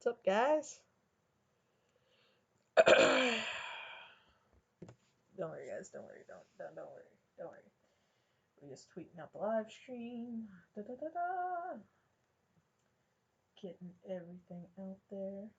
What's up, guys? Don't worry, guys. Don't worry. Don't worry. Don't worry. We're just tweeting out the live stream. Da da da da. Getting everything out there.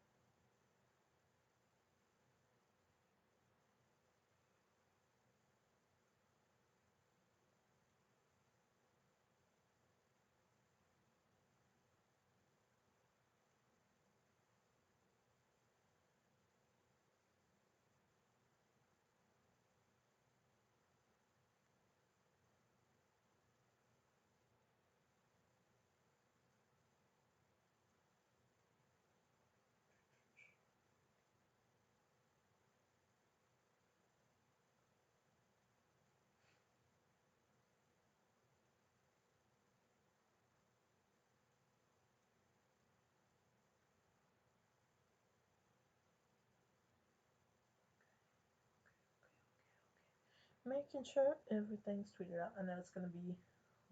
Making sure everything's tweeted out. I know it's gonna be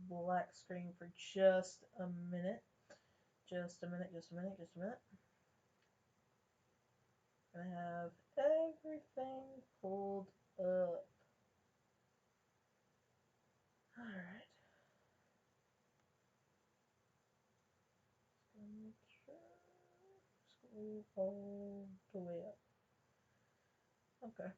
black screen for just a minute. Just a minute. Gonna have everything pulled up. Alright. Just gonna make sure. Scroll all the way up. Okay.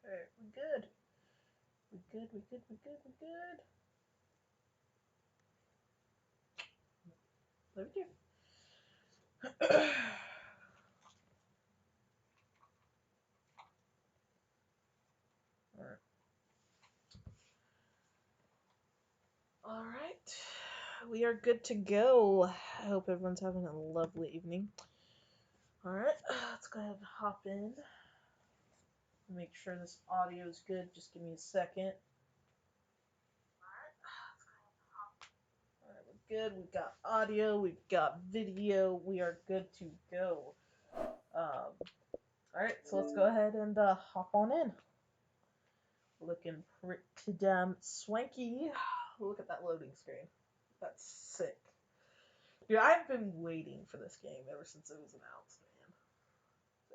Alright, we're good. We're good. There we go. Alright. We are good to go. I hope everyone's having a lovely evening. Alright, let's go ahead and hop in. Make sure this audio is good. Just give me a second. Alright, we're good. We've got audio. We've got video. We are good to go. Alright, so let's go ahead and hop on in. Looking pretty damn swanky. Look at that loading screen. That's sick. Dude, I've been waiting for this game ever since it was announced, man.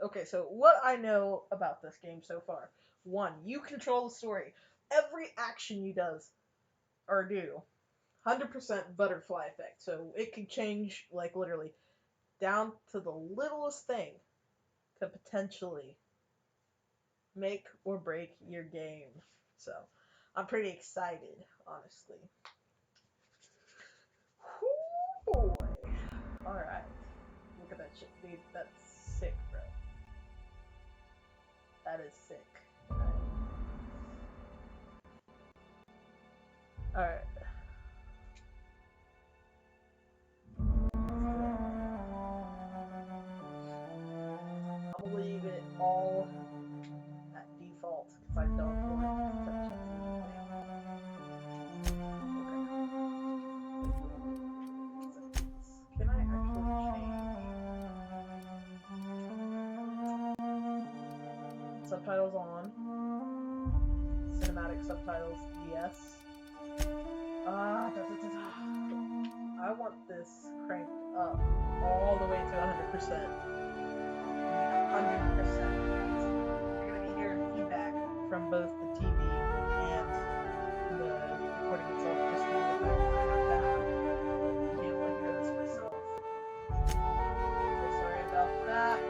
Okay, so what I know about this game so far. 1, you control the story. Every action you does or do, 100% butterfly effect. So it can change, like, literally down to the littlest thing to potentially make or break your game. So I'm pretty excited, honestly. Whoo boy. Alright. Look at that shit, dude. That's sick, bro. That is sick. Alright. I'll leave it all at default because I don't want to touch anything. Can I actually change subtitles on? Cinematic subtitles, yes. I want this cranked up all the way to 100%. 100%. You're going to be hearing feedback from both the TV and the recording itself just from the fact that I have to be able to hear this myself. So sorry about that.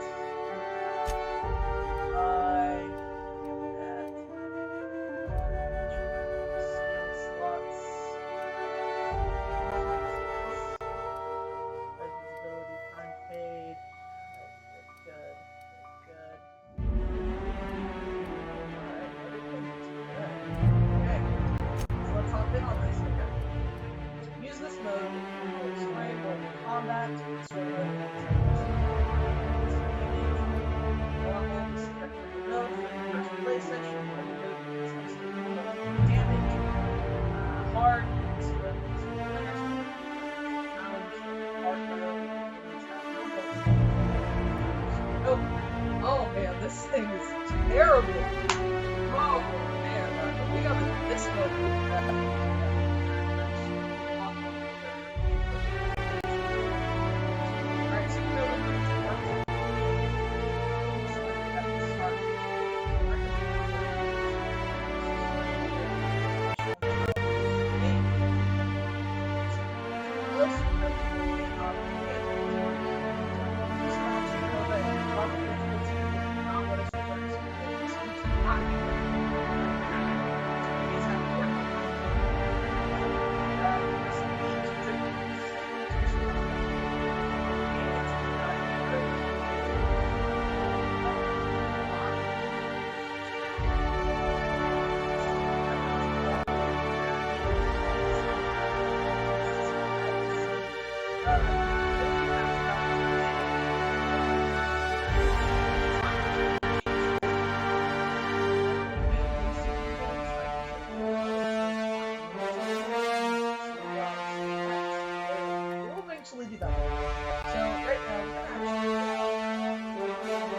Oh man, this thing is terrible. Oh man, we got this mode. So right now we're gonna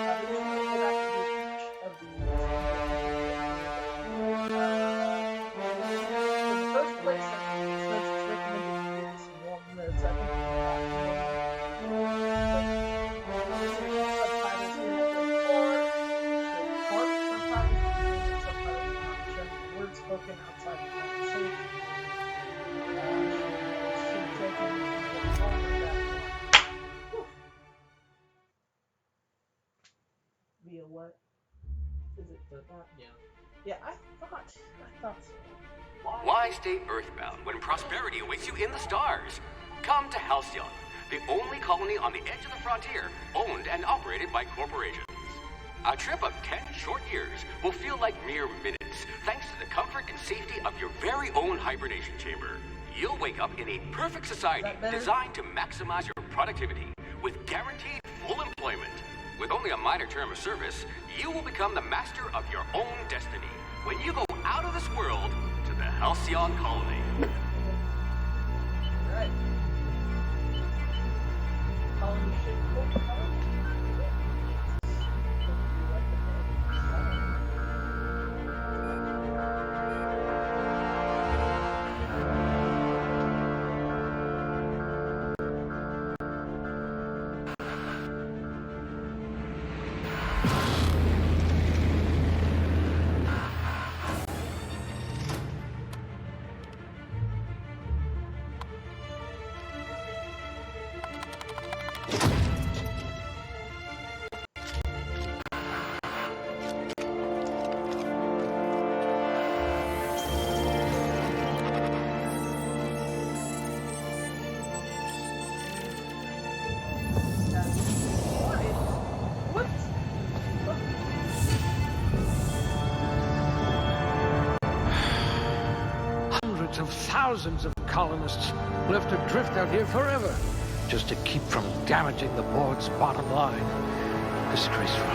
actually go back and do each of these. For the first place, since it's recommended to do this in long notes, I think subtitles in it or subtitles not shown words spoken outside the conversation. Via what? Is it the not? Yeah. Yeah, I thought so. Why stay earthbound when prosperity awaits you in the stars? Come to Halcyon, the only colony on the edge of the frontier, owned and operated by corporations. A trip of 10 short years will feel like mere minutes, thanks to the comfort and safety of your very own hibernation chamber. You'll wake up in a perfect society designed to maximize your productivity, with guaranteed full employment. With only a minor term of service, you will become the master of your own destiny when you go out of this world to the Halcyon colony. Right. Colony ship. Of thousands of colonists left adrift out here forever, just to keep from damaging the board's bottom line. Disgraceful.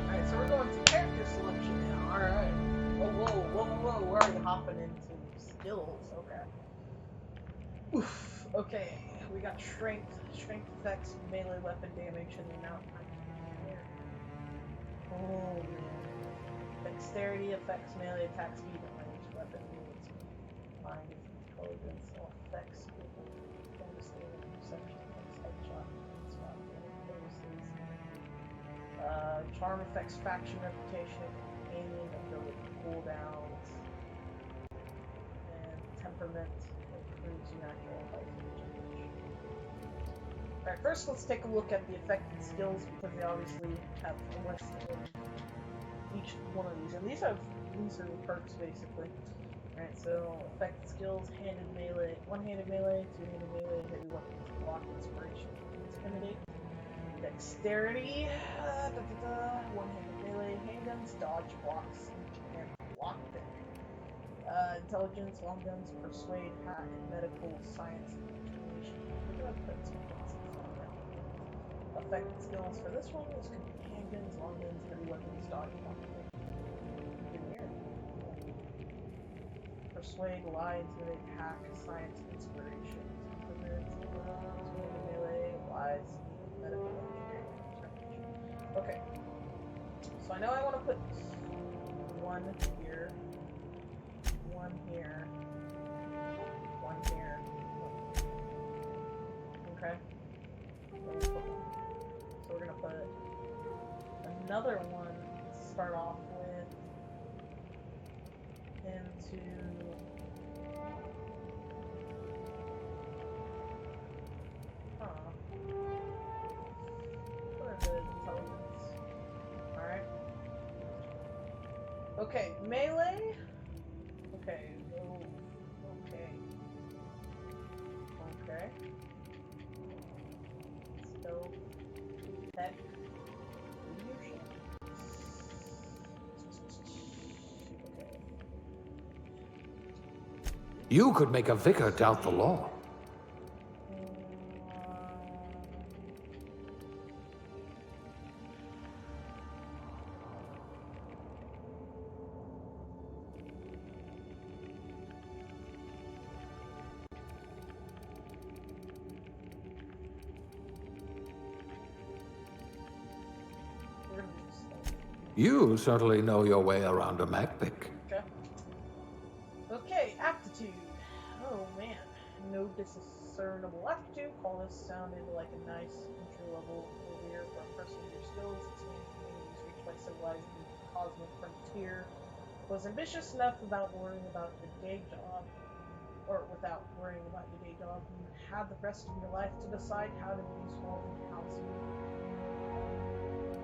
Alright, so we're going to character selection now. Alright. Whoa. We're already hopping into skills. Okay. Oof. Okay. We got strength. Strength affects melee weapon damage and the amount I can carry. Oh man. Dexterity affects melee attack speed and range weapon moves. Mind is intelligence, all effects, understanding, perception, headshot, spot, bonuses. Charm affects faction reputation, companion, ability cooldowns, and temperament improves natural life regeneration. Alright, first let's take a look at the affected skills because they obviously have a list of each one of these. And these are the perks basically. Alright, so affected skills, handed melee, one-handed melee, two-handed melee, heavy weapons, block, inspiration, intimidate. Dexterity, one-handed melee, handguns, dodge, block, siege, and lockpick. Intelligence, long guns, persuade, hack, medical, science, and information. We're gonna put some affected skills for this one is handguns, long guns, heavy weapons, dodge, block. Persuade, lie, intimidate, hack, science, inspiration. Melee, lies, medical, engineering, determination. Okay. So I know I want to put one here, one here, one here. Okay. So we're gonna put another one to start off with into where is it? Intelligence. Alright. Okay, melee. Okay. Okay. Let's go. Tech. Leadership. Okay. You could make a vicar doubt the law. You certainly know your way around a Magpic. Okay. Okay, aptitude. Oh man, no discernible aptitude. Colonists sounded like a nice entry-level career for a person with your skills. Expanding communities reached by civilizing the cosmic frontier was ambitious enough without worrying about your day job. Or without worrying about your day job, you had the rest of your life to decide how to be useful in housing.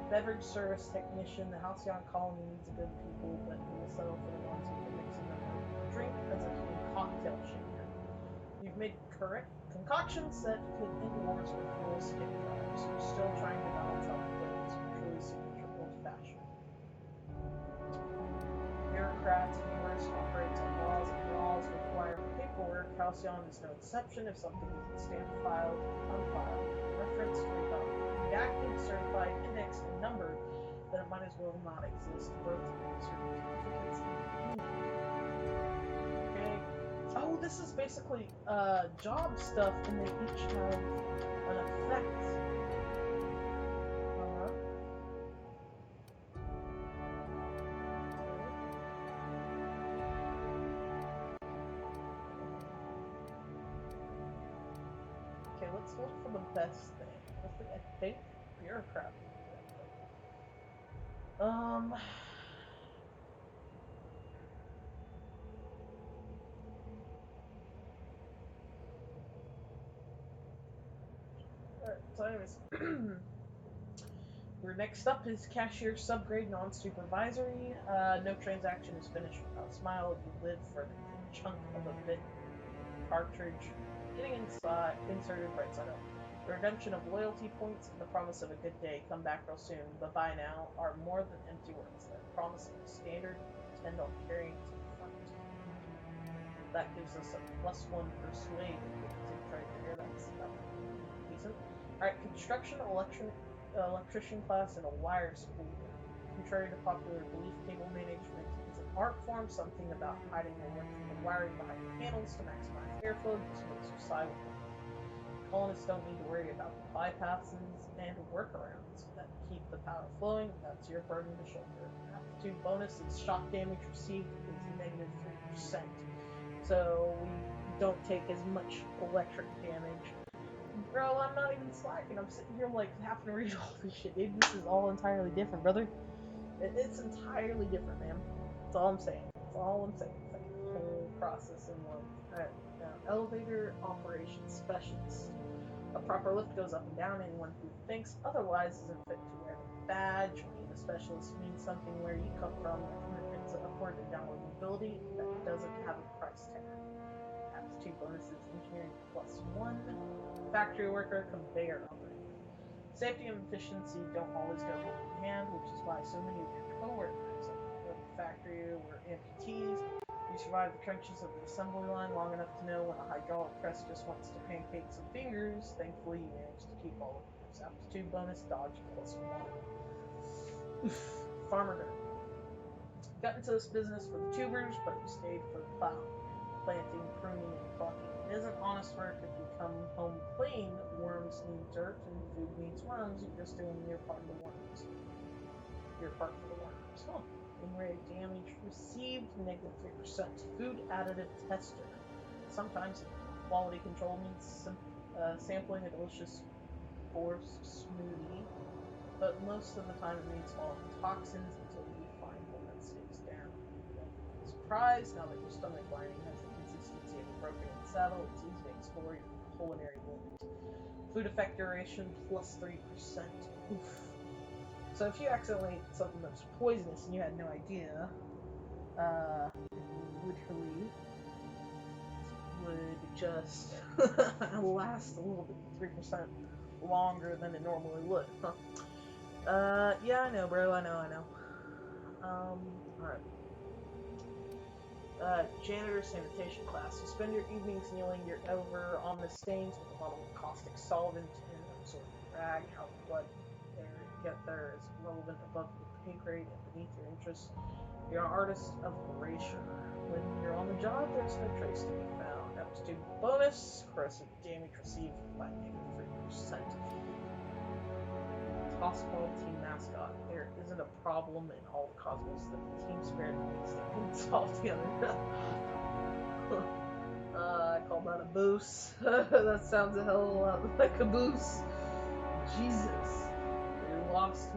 Beverage service technician. The Halcyon colony needs good people, but you will settle for the ones who can mix in their drink as a human cocktail shaker. You've made correct concoctions that could end wars with rural stick drives. You're still trying to balance out the flavors of truly signature old fashioned. Bureaucrats and universe operates on laws, and laws require paperwork. Halcyon is no exception. If something isn't stamped, filed, unfiled, referenced, redacted, certified, indexed, and numbered, then it might as well not exist. Birth certificates. Okay. Oh, this is basically job stuff, and they each have an effect. Okay, let's look for the best thing. I think bureaucrat. Alright, so anyways. Your next up is cashier subgrade non-supervisory. No transaction is finished without a smile. You live for the chunk of a bit cartridge getting inserted right side up. The redemption of loyalty points and the promise of a good day. Come back real soon. Bye-bye now are more than empty words. That promise is standard. Intend on carrying it to the front. That gives us a +1 persuade. That's decent. Alright, construction, electrician class, and a wire spool. Contrary to popular belief, cable management is an art form, something about hiding the work from the wiring behind the panels to maximize airflow just makes you sigh with it. Colonists don't need to worry about the bypasses and workarounds that keep the power flowing. That's your burden to shoulder. Aptitude bonus is shock damage received is -3%. So we don't take as much electric damage. Bro, I'm not even slacking. I'm sitting here like having to read all this shit, dude. This is all entirely different, brother. It's entirely different, man. That's all I'm saying. That's all I'm saying. It's like the whole process in one. Alright, now elevator operations specialist. A proper lift goes up and down. Anyone who thinks otherwise isn't fit to wear the badge. Being a specialist means something where you come from. A commitment to upward and downward mobility that doesn't have a price tag. Aptitude bonuses: engineering +1. Factory worker, conveyor operator. Safety and efficiency don't always go hand in hand, which is why so many of your co-workers at the factory were amputees. You survived the trenches of the assembly line long enough to know when a hydraulic press just wants to pancake some fingers. Thankfully, you managed to keep all of yours. Aptitude bonus, dodge +1. Farmer girl. Got into this business for the tubers, but you stayed for the plow. Planting, pruning, and plucking. It isn't honest work if you come home clean. Worms need dirt and food needs worms. You're just doing your part of the worms. Your part for the worms. Huh. In-rate damage received, -3%. Food additive tester. Sometimes quality control means sampling a delicious forced smoothie, but most of the time it means swallowing toxins until you find one that stays down. Surprise! Now that your stomach lining has the consistency of a broken saddle, it's easy to explore your culinary limit. Food effect duration +3%. Oof. So if you accidentally ate something that was poisonous and you had no idea, literally would just last a little bit, 3% longer than it normally would. Huh? Yeah, I know, bro. I know. Alright. Janitor sanitation class. You spend your evenings kneeling over on the stains with a bottle of caustic solvent and absorbent rag. How blood get there is relevant above the pay grade and beneath your interests. You're an artist of erasure. When you're on the job, there's no trace to be found. Aptitude bonus, corrosive damage received by -3%. cross-call team mascot. There isn't a problem in all of Cosmos that the team spirit makes the kids all together. I call that a boost. That sounds a hell of a lot like a boost. Jesus. Your last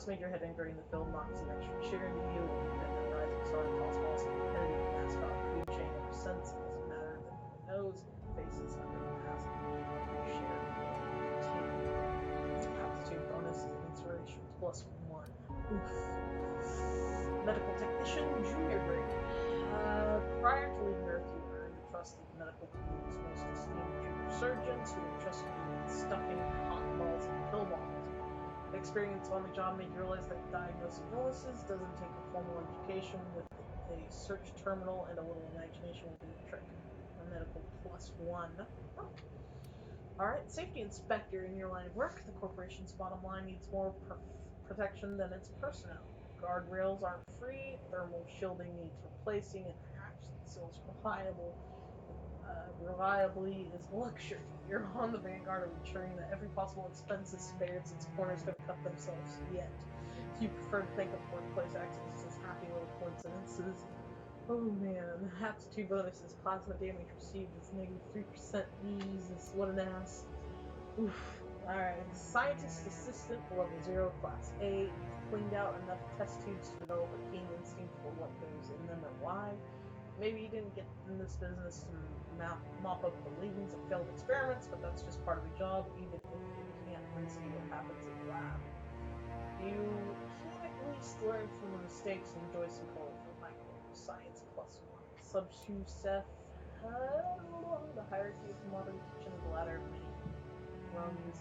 major heading during the film knocks an extra cheer into you, and you've been a rising star in Cosmos and competitive mascot food chain ever since. It doesn't matter that no one knows the faces under the mask. You share team. Aptitude bonus is inspiration +1. Oof. Medical technician, junior grade. Prior to leaving Earth, you earned the trust of the medical community's most esteemed junior surgeons, who entrusted you with stuffing cotton balls and pill bombs. Experience on the job made you realize that diagnosing illnesses doesn't take a formal education. With a search terminal and a little imagination will do the trick. A medical +1. Oh. Alright, safety inspector. In your line of work, the corporation's bottom line needs more protection than its personnel. Guardrails aren't free, thermal shielding needs replacing, and hatch that seals reliably is a luxury. You're on the vanguard of ensuring that every possible expense is spared, since corners don't cut themselves yet. If you prefer to think of workplace accidents as happy little coincidences. Oh man, aptitude bonus is plasma damage received is -3%. Jesus, what an ass. Oof. Alright, scientist assistant, level 0, class A. You've cleaned out enough test tubes to develop a keen instinct for what goes in them and why. Maybe you didn't get in this business to mop up the leavings of failed experiments, but that's just part of the job, even if you can't unsee what happens in the lab. You can at least learn from the mistakes and enjoy some colorful micro-science +1. Sub-2 Seth, the hierarchy of the modern kitchen is the ladder of many rungs.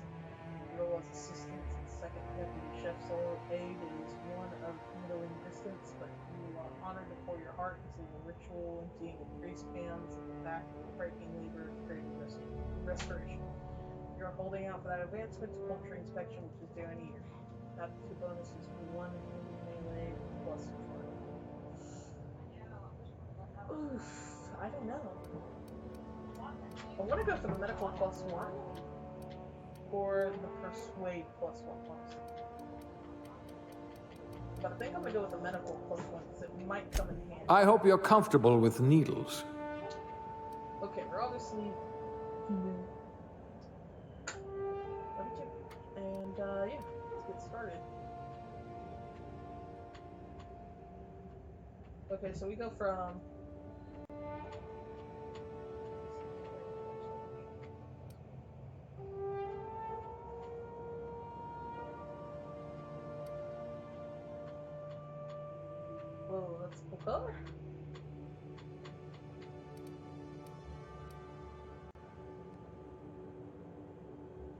Your role as assistant and second deputy chef solo aide is one of middling distance, but you are honored to pour your heart into the ritual emptying of grease pans and the back-breaking labor of creating restoration. You're holding out for that advancement to poultry inspection, which is due in a year. Aptitude bonus is 1 melee +1. Oof, I don't know. I want to go for the medical +1. Or the persuade +1 bonus. But I think I'm gonna go with the medical +1 because it might come in handy. I hope you're comfortable with needles. Okay, we're obviously human. And yeah, let's get started. Okay, so we go from whoa, that's a cool color.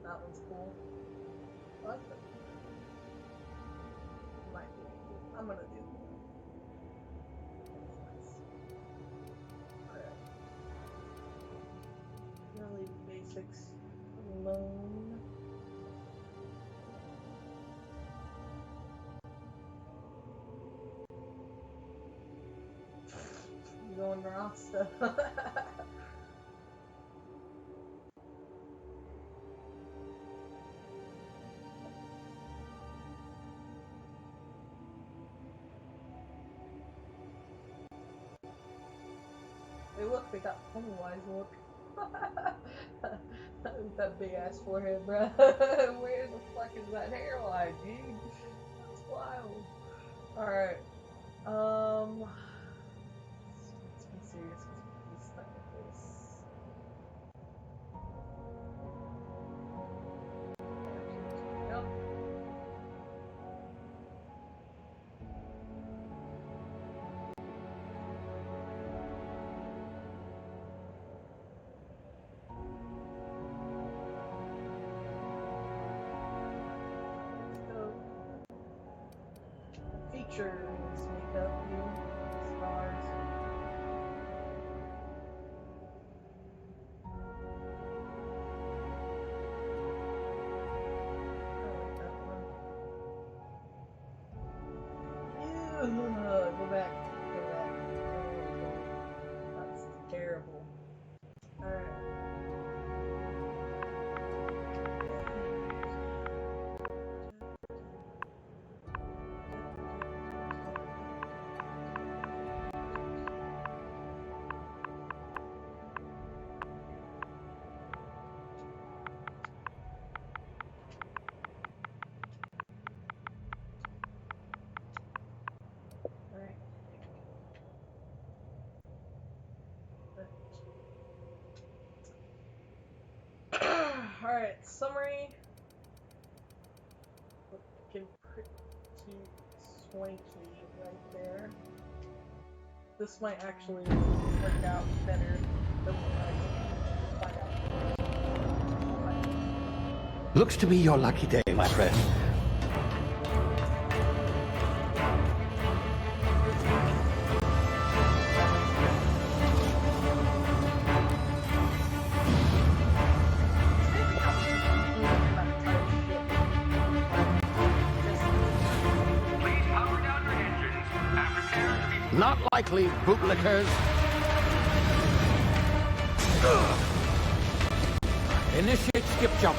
That one's cool. I like that. Might be cool. I'm gonna do it. That's nice. Alright. Really basics alone. Going Rasta. Hey look, they got Pennywise look. That big ass forehead, bruh. Where the fuck is that hairline, dude? That's wild. Alright. Let's be serious because we're stuck with this. Yep. Let's go. Features, makeup, new stars. Go back. That's terrible. Alright. Alright, summary. Looking pretty swanky right there. This might actually work out better than what I find out. Looks to be your lucky day, my friend. Not likely, bootlickers. Initiate skip jump.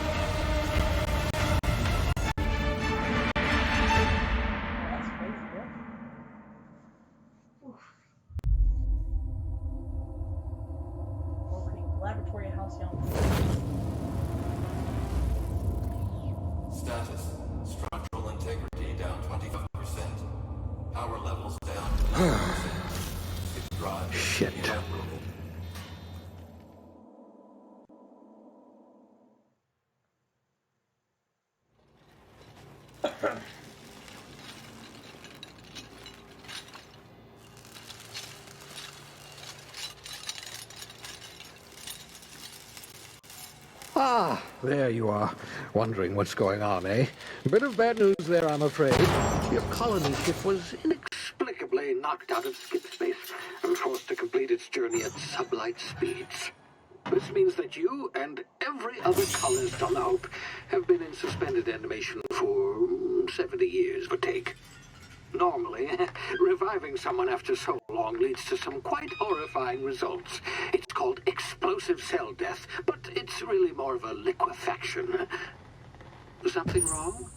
That's crazy, yeah. Oof. Orbiting laboratory Halcyon. Status. Structural integrity down 25%. Power levels down 9%. Drive. Shit. Inoperable. Ah, there you are. Wondering what's going on, eh? Bit of bad news there, I'm afraid. Your colony ship was inexplicably knocked out of skip space and forced to complete its journey at sublight speeds. This means that you and every other colonist on the Hope have been in suspended animation for 70 years, but take. Normally, reviving someone after so long leads to some quite horrifying results. It's called explosive cell death, but it's really more of a liquefaction. Something wrong?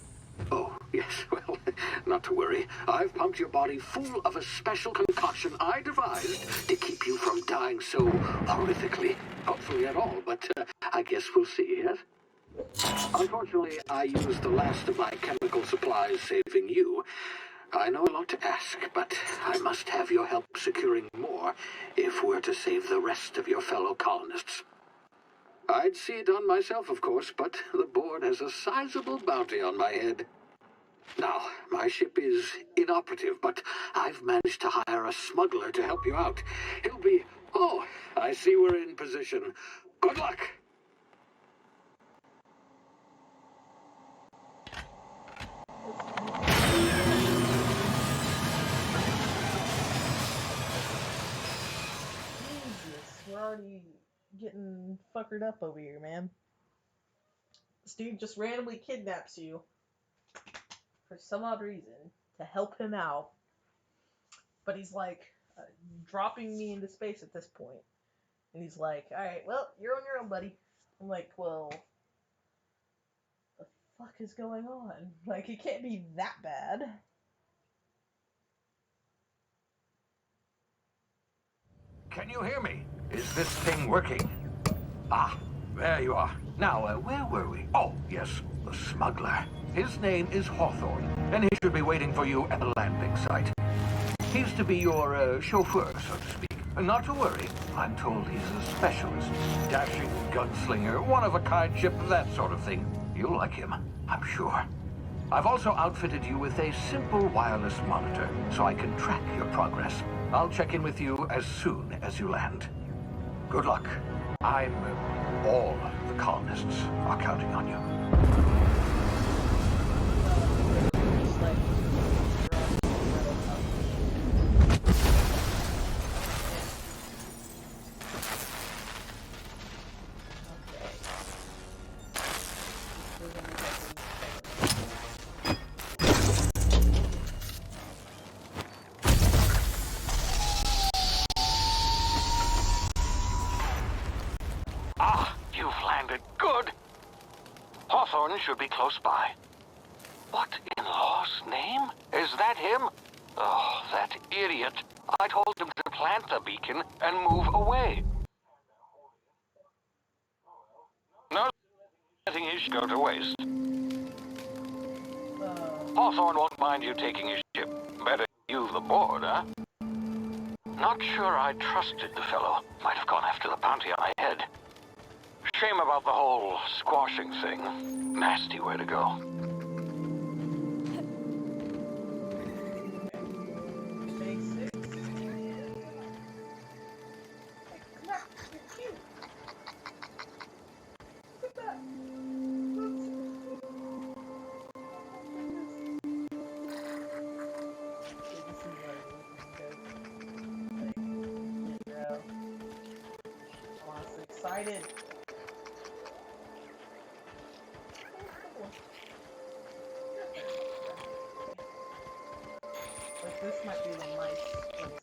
Oh, yes, well, not to worry. I've pumped your body full of a special concoction I devised to keep you from dying so horrifically. Hopefully at all, but I guess we'll see, yes? Unfortunately, I used the last of my chemical supplies saving you. I know a lot to ask, but I must have your help securing more if we're to save the rest of your fellow colonists. I'd see it done myself, of course, but the board has a sizable bounty on my head. Now, my ship is inoperative, but I've managed to hire a smuggler to help you out. He'll be... Oh, I see we're in position. Good luck! Jesus, we're already getting fuckered up over here, man. This dude just randomly kidnaps you for some odd reason to help him out, but he's like dropping me into space at this point, and he's like, "All right, well, you're on your own, buddy." I'm like, "Well, the fuck is going on? Like, it can't be that bad." Can you hear me? Is this thing working? Ah, there you are. Now, where were we? Oh, yes, the smuggler. His name is Hawthorne, and he should be waiting for you at the landing site. He's to be your chauffeur, so to speak. Not to worry. I'm told he's a specialist. Dashing gunslinger, one-of-a-kind ship, that sort of thing. You'll like him, I'm sure. I've also outfitted you with a simple wireless monitor, so I can track your progress. I'll check in with you as soon as you land. Good luck. All the colonists are counting on you. Hawthorne should be close by. What in law's name? Is that him? Oh, that idiot. I told him to plant the beacon and move away. No letting his go to waste. Hawthorne won't mind you taking his ship. Better you the board, huh? Not sure I trusted the fellow. Might have gone after the bounty on my head. Shame about the whole squashing thing. Nasty way to go. Basics. Hey, come back. You're cute. Look at that. That's so cute. Okay, this is already looking good. Like, yeah. I'm honestly excited. Like, this might be the nice place camp.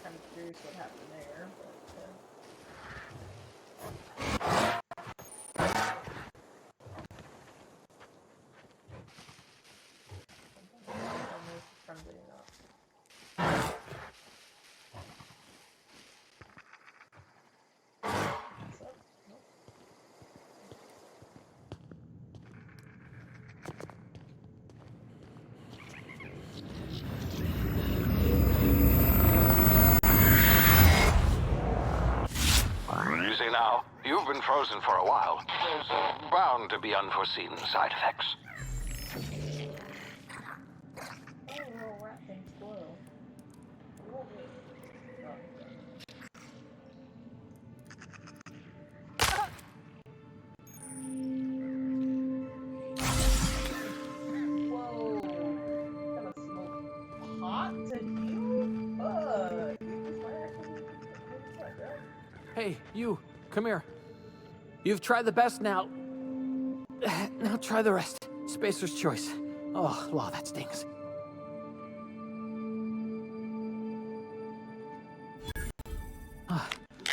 Kind of curious what happened there, but friendly enough. What's up? Nope. Easy now. You've been frozen for a while. There's bound to be unforeseen side effects. Oh, little rat things glow. Whoa, wait. Whoa. Gotta smoke hot to you? Fuck. Hey, you, come here. You've tried the best now. Now try the rest. Spacer's choice. Oh, wow, that stings.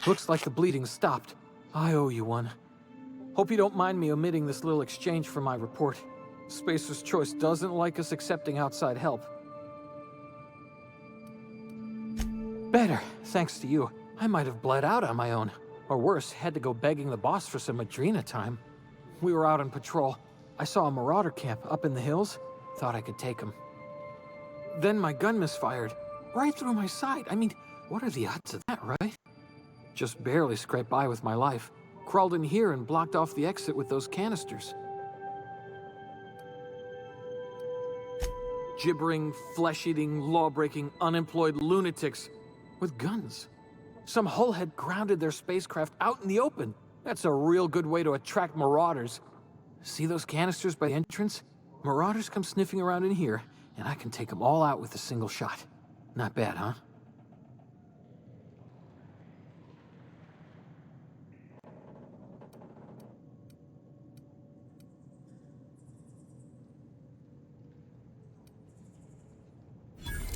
Looks like the bleeding stopped. I owe you one. Hope you don't mind me omitting this little exchange from my report. Spacer's choice doesn't like us accepting outside help. Better, thanks to you. I might have bled out on my own. Or worse, had to go begging the boss for some Adrena time. We were out on patrol. I saw a marauder camp up in the hills. Thought I could take him. Then my gun misfired. Right through my side. I mean, what are the odds of that, right? Just barely scraped by with my life. Crawled in here and blocked off the exit with those canisters. Gibbering, flesh-eating, law-breaking, unemployed lunatics with guns. Some hull had grounded their spacecraft out in the open. That's a real good way to attract marauders. See those canisters by the entrance? Marauders come sniffing around in here, and I can take them all out with a single shot. Not bad, huh?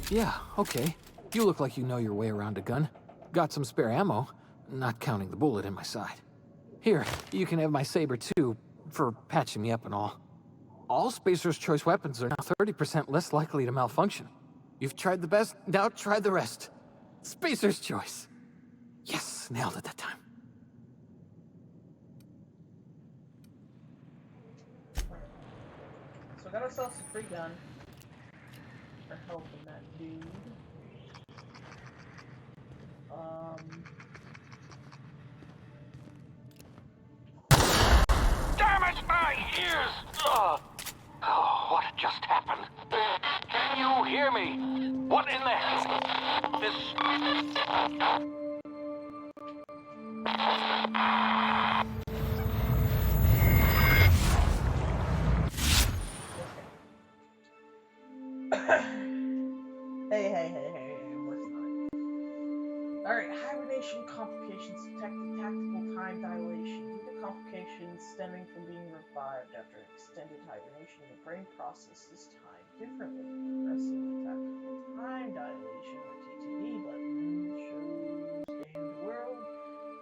Yeah, okay. You look like you know your way around a gun. Got some spare ammo, not counting the bullet in my side. Here, you can have my saber too, for patching me up and all. All Spacer's choice weapons are now 30% less likely to malfunction. You've tried the best, now try the rest. Spacer's choice. Yes, nailed it that time. So we got ourselves a free gun for helping that dude. Damn it, my ears! Oh, what just happened? Can you hear me? What in the hell? This... Hey, we're fine. Alright, hibernation complications detected, tactical time dilation. Due to complications stemming from being revived after extended hibernation, the brain processes time differently. Pressing the tactical time dilation, or TTD button, shows game to world,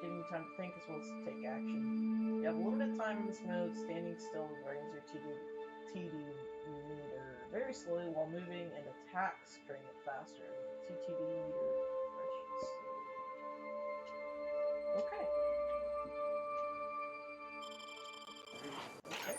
giving you time to think as well as to take action. You have limited time in this mode. Standing still drains your TD meter very slowly, while moving and attacks drain it faster. TTD meter Okay. Okay.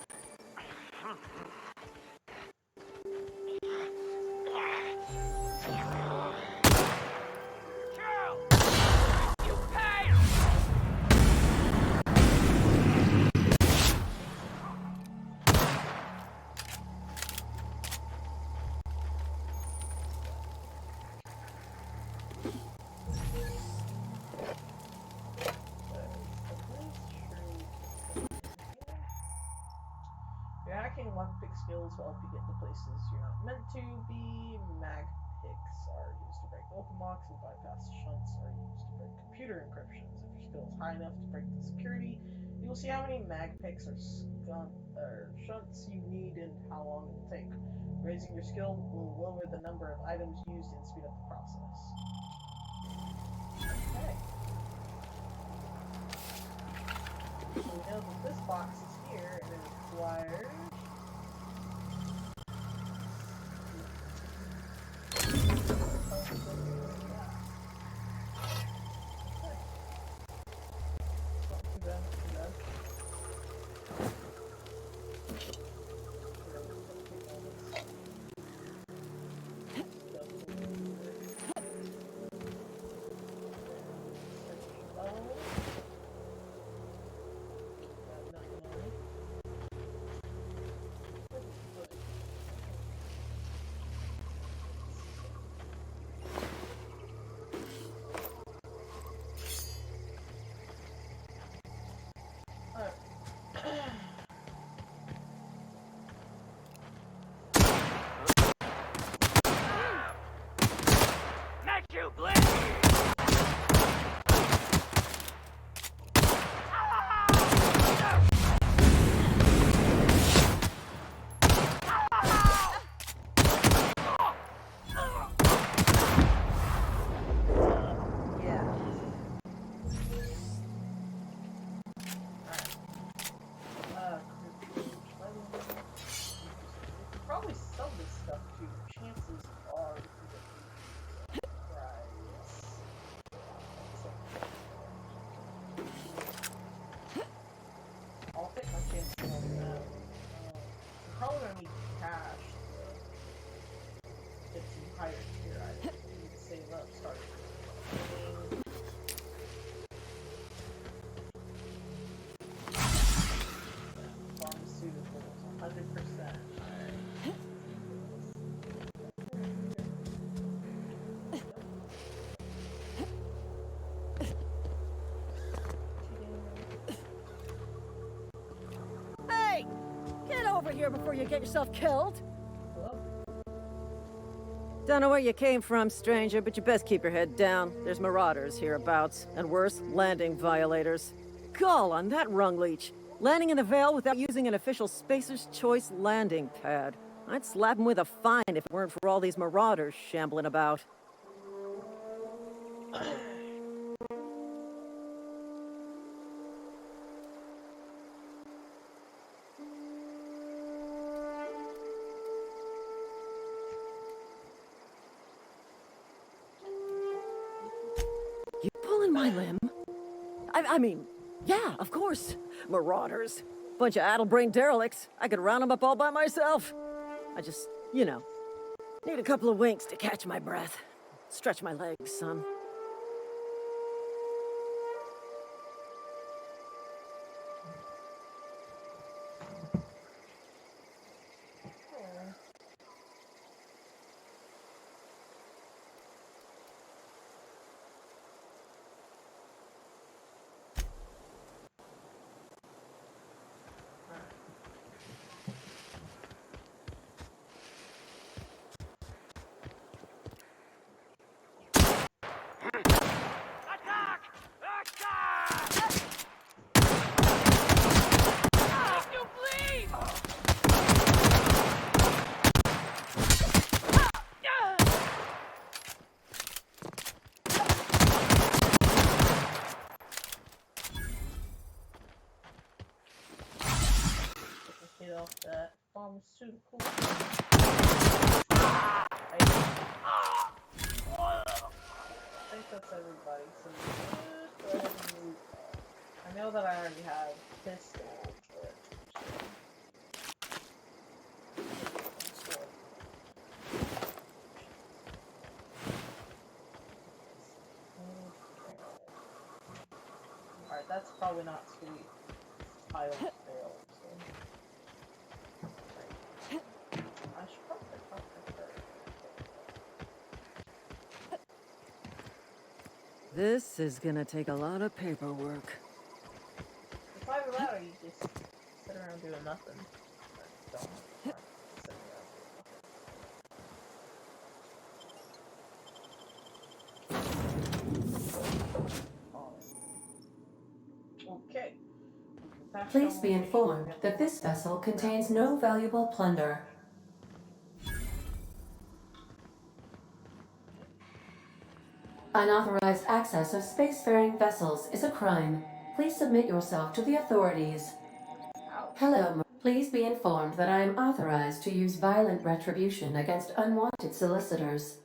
Your hacking lockpick skills will help you get into places you're not meant to be. Mag picks are used to break open locks, and bypass shunts are used to break computer encryptions. If your skill is high enough to break the security, you will see how many mag picks or shunts you need and how long it will take. Raising your skill will lower the number of items used and speed up the process. Okay. So we know that this box is here and it requires probably sell this stuff too. Chances are we can get the price. I'll take my chances on that. I'm probably gonna need cash to get some higher tier items. I need to save up, start pharmaceuticals, 100%. Hey! Get over here before you get yourself killed! Hello? Don't know where you came from, stranger, but you best keep your head down. There's marauders hereabouts, and worse, landing violators. Gall on that rung leech. Landing in the Vale without using an official Spacer's Choice landing pad. I'd slap him with a fine if it weren't for all these marauders shambling about. You pulling my limb? I mean, yeah, of course. Marauders. Bunch of addle-brained derelicts. I could round them up all by myself. I just, need a couple of winks to catch my breath. Stretch my legs, son. Get off that pharmaceutical. I think that's everybody, so just go ahead and move that's probably not sweet. Tile fail. So. I should probably talk to her. This is gonna take a lot of paperwork. If I were that, you just sit around doing nothing. Don't. Sit around doing nothing. Okay. Please be informed that this vessel contains no valuable plunder. Unauthorized access of spacefaring vessels is a crime. Please submit yourself to the authorities. Hello, please be informed that I am authorized to use violent retribution against unwanted solicitors.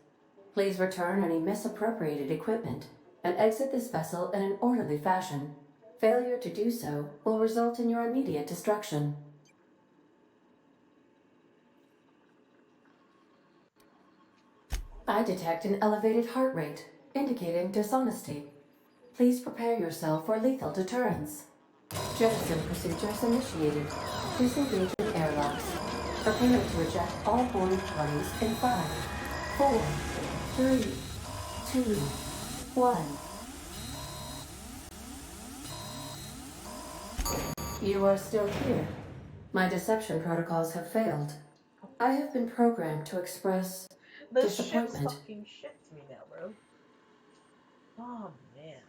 Please return any misappropriated equipment and exit this vessel in an orderly fashion. Failure to do so will result in your immediate destruction. I detect an elevated heart rate, indicating dishonesty. Please prepare yourself for lethal deterrence. Jettison procedures initiated. Disengaging airlocks. Preparing to eject all boarding parties in 5, 4, 3, 2, 1. You are still here. My deception protocols have failed. I have been programmed to express The ship's disappointment. fucking shit to me now, bro. Oh, man.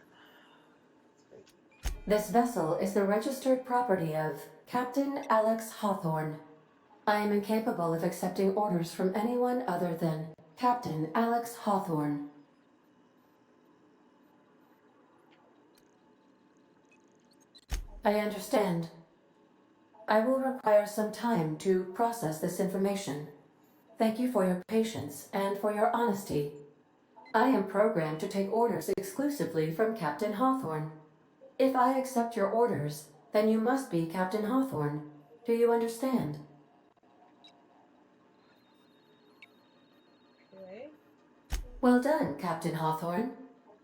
That's crazy. This vessel is the registered property of Captain Alex Hawthorne. I am incapable of accepting orders from anyone other than Captain Alex Hawthorne. I understand. I will require some time to process this information. Thank you for your patience and for your honesty. I am programmed to take orders exclusively from Captain Hawthorne. If I accept your orders, then you must be Captain Hawthorne. Do you understand? Okay. Well done, Captain Hawthorne.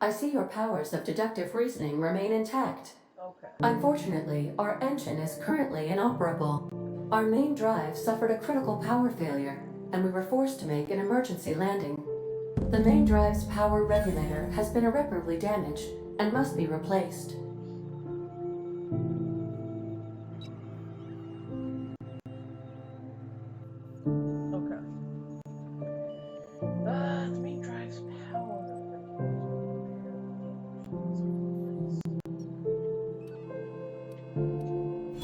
I see your powers of deductive reasoning remain intact. Okay. Unfortunately, our engine is currently inoperable. Our main drive suffered a critical power failure, and we were forced to make an emergency landing. The main drive's power regulator has been irreparably damaged and must be replaced. Okay. The main drive's power.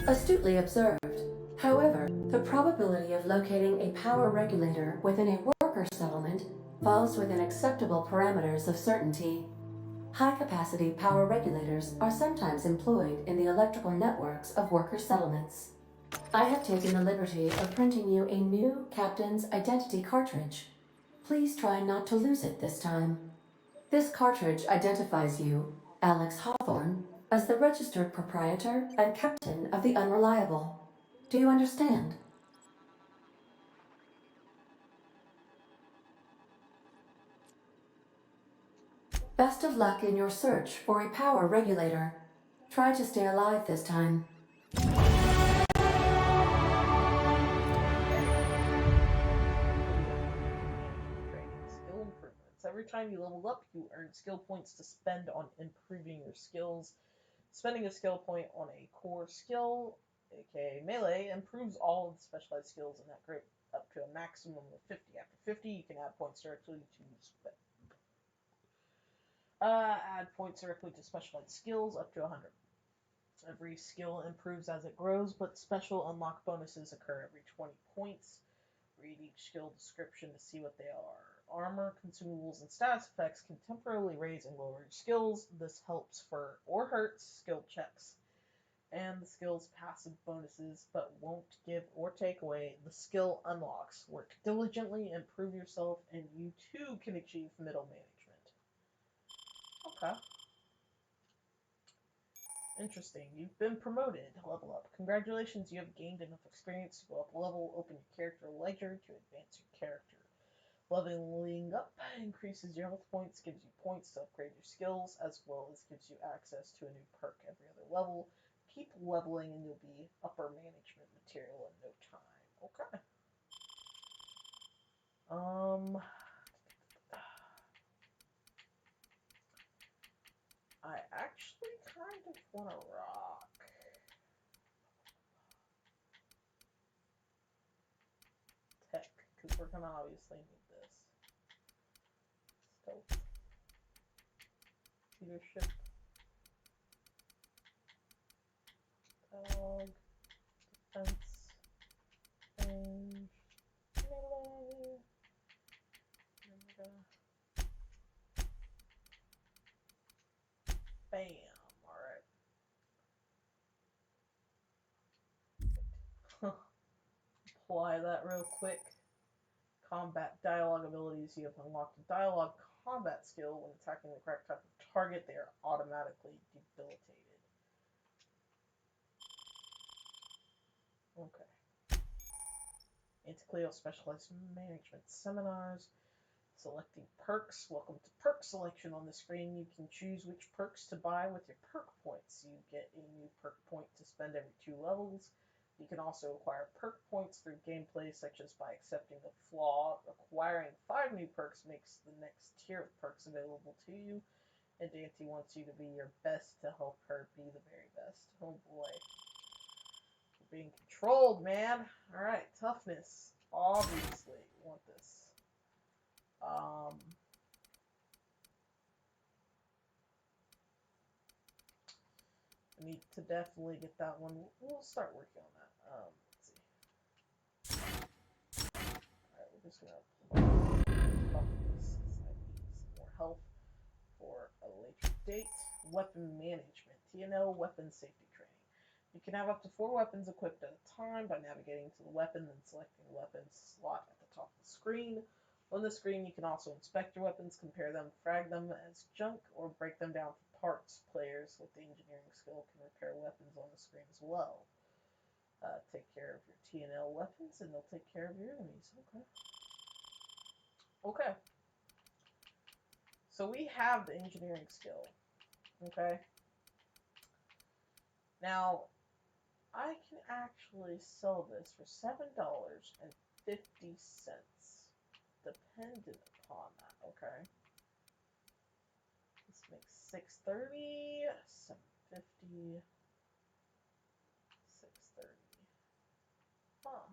Astutely observed. However, the probability of locating a power regulator within a worker settlement falls within acceptable parameters of certainty. High-capacity power regulators are sometimes employed in the electrical networks of worker settlements. I have taken the liberty of printing you a new Captain's Identity cartridge. Please try not to lose it this time. This cartridge identifies you, Alex Hawthorne, as the registered proprietor and captain of the Unreliable. Do you understand? Best of luck in your search for a power regulator. Try to stay alive this time. Skill improvements. Every time you level up, you earn skill points to spend on improving your skills. Spending a skill point on a core skill, aka melee, improves all of the specialized skills in that group up to a maximum of 50. After 50, you can add points directly to specialized skills up to 100. Every skill improves as it grows, but special unlock bonuses occur every 20 points. Read each skill description to see what they are. Armor, consumables, and status effects can temporarily raise and lower your skills. This helps for or hurts skill checks and the skill's passive bonuses, but won't give or take away the skill unlocks. Work diligently, improve yourself, and you too can achieve middle management. Okay. Interesting. You've been promoted. Level up. Congratulations, you have gained enough experience to go up a level. Open your character ledger to advance your character. Leveling up increases your health points, gives you points to upgrade your skills, as well as gives you access to a new perk every other level. Keep leveling and you'll be upper management material in no time. Okay. I actually kind of want to rock tech, because we're gonna obviously need this. Stealth, leadership, dog, defense, range, melee. And we're gonna bam. All right. Apply that real quick. Combat dialogue abilities. You have unlocked a dialogue combat skill. When attacking the correct type of target, they are automatically debilitated. Okay. Anticleo specialized management seminars. Selecting perks. Welcome to perk selection. On the screen, you can choose which perks to buy with your perk points. You get a new perk point to spend every 2 levels. You can also acquire perk points through gameplay, such as by accepting the flaw. Acquiring 5 new perks makes the next tier of perks available to you, and Dante wants you to be your best to help her be the very best. Oh boy. We're being controlled, man. Alright, toughness. Obviously, we want this. I need to definitely get that one. We'll start working on that. Let's see. Alright, we're just gonna buff this because I need some more health for a later date. Weapon management. TNL weapon safety training. You can have up to 4 weapons equipped at a time by navigating to the weapon and selecting the weapon slot at the top of the screen. On the screen, you can also inspect your weapons, compare them, frag them as junk, or break them down for parts. Players with the engineering skill can repair weapons on the screen as well. Take care of your TNL weapons, and they'll take care of your enemies. Okay. Okay. So we have the engineering skill. Okay. Now, I can actually sell this for $7.50, dependent upon that. Okay. This makes $6.30, $7.50, $6.30. Huh.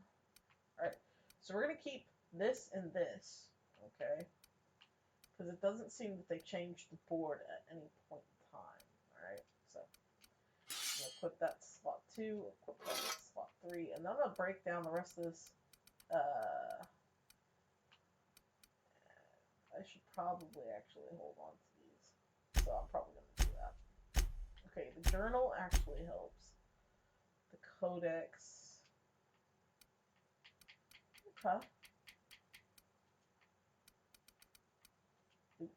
Alright, so we're going to keep this and this, okay? Because it doesn't seem that they changed the board at any point in time. Alright, so I'm going to equip that slot 2, equip that slot 3, and then I'm going to break down the rest of this. I should probably actually hold on to these, so I'm probably going to do that. Okay, the journal actually helps. The codex. Okay. Loot.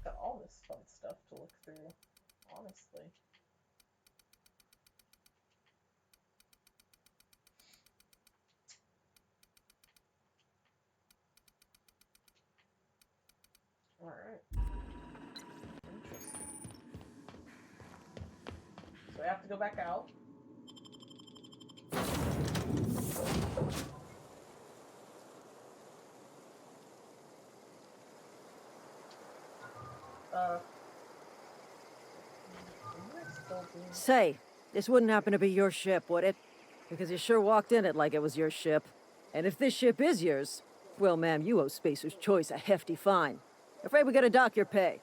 Got all this fun stuff to look through, honestly. Alright. Interesting. So I have to go back out. Say, this wouldn't happen to be your ship, would it? Because you sure walked in it like it was your ship. And if this ship is yours, well, ma'am, you owe Spacer's Choice a hefty fine. Afraid we gotta dock your pay.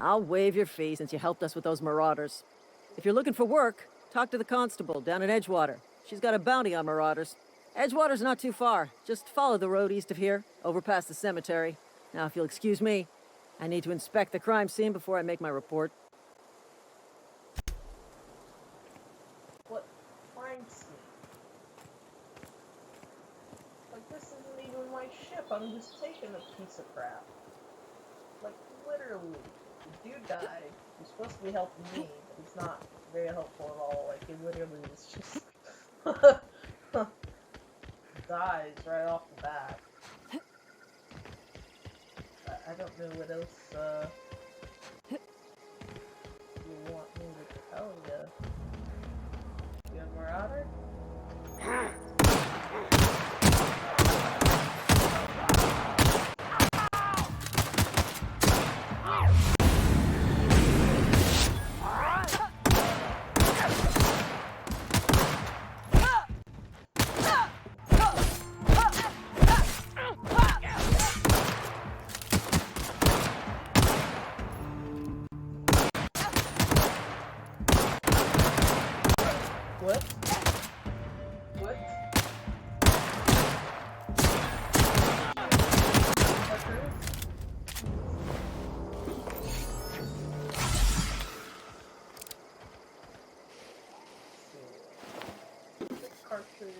I'll waive your fee since you helped us with those marauders. If you're looking for work, talk to the constable down in Edgewater. She's got a bounty on marauders. Edgewater's not too far. Just follow the road east of here, over past the cemetery. Now, if you'll excuse me, I need to inspect the crime scene before I make my report. What crime scene? Like, this isn't even my ship. I'm just taking a piece of crap. Like, literally. guy who's supposed to be helping me, but he's not very helpful at all. Like, he literally is just dies right off the bat. I don't know what else you want me to tell you. You a marauder? What? What? Cartridge.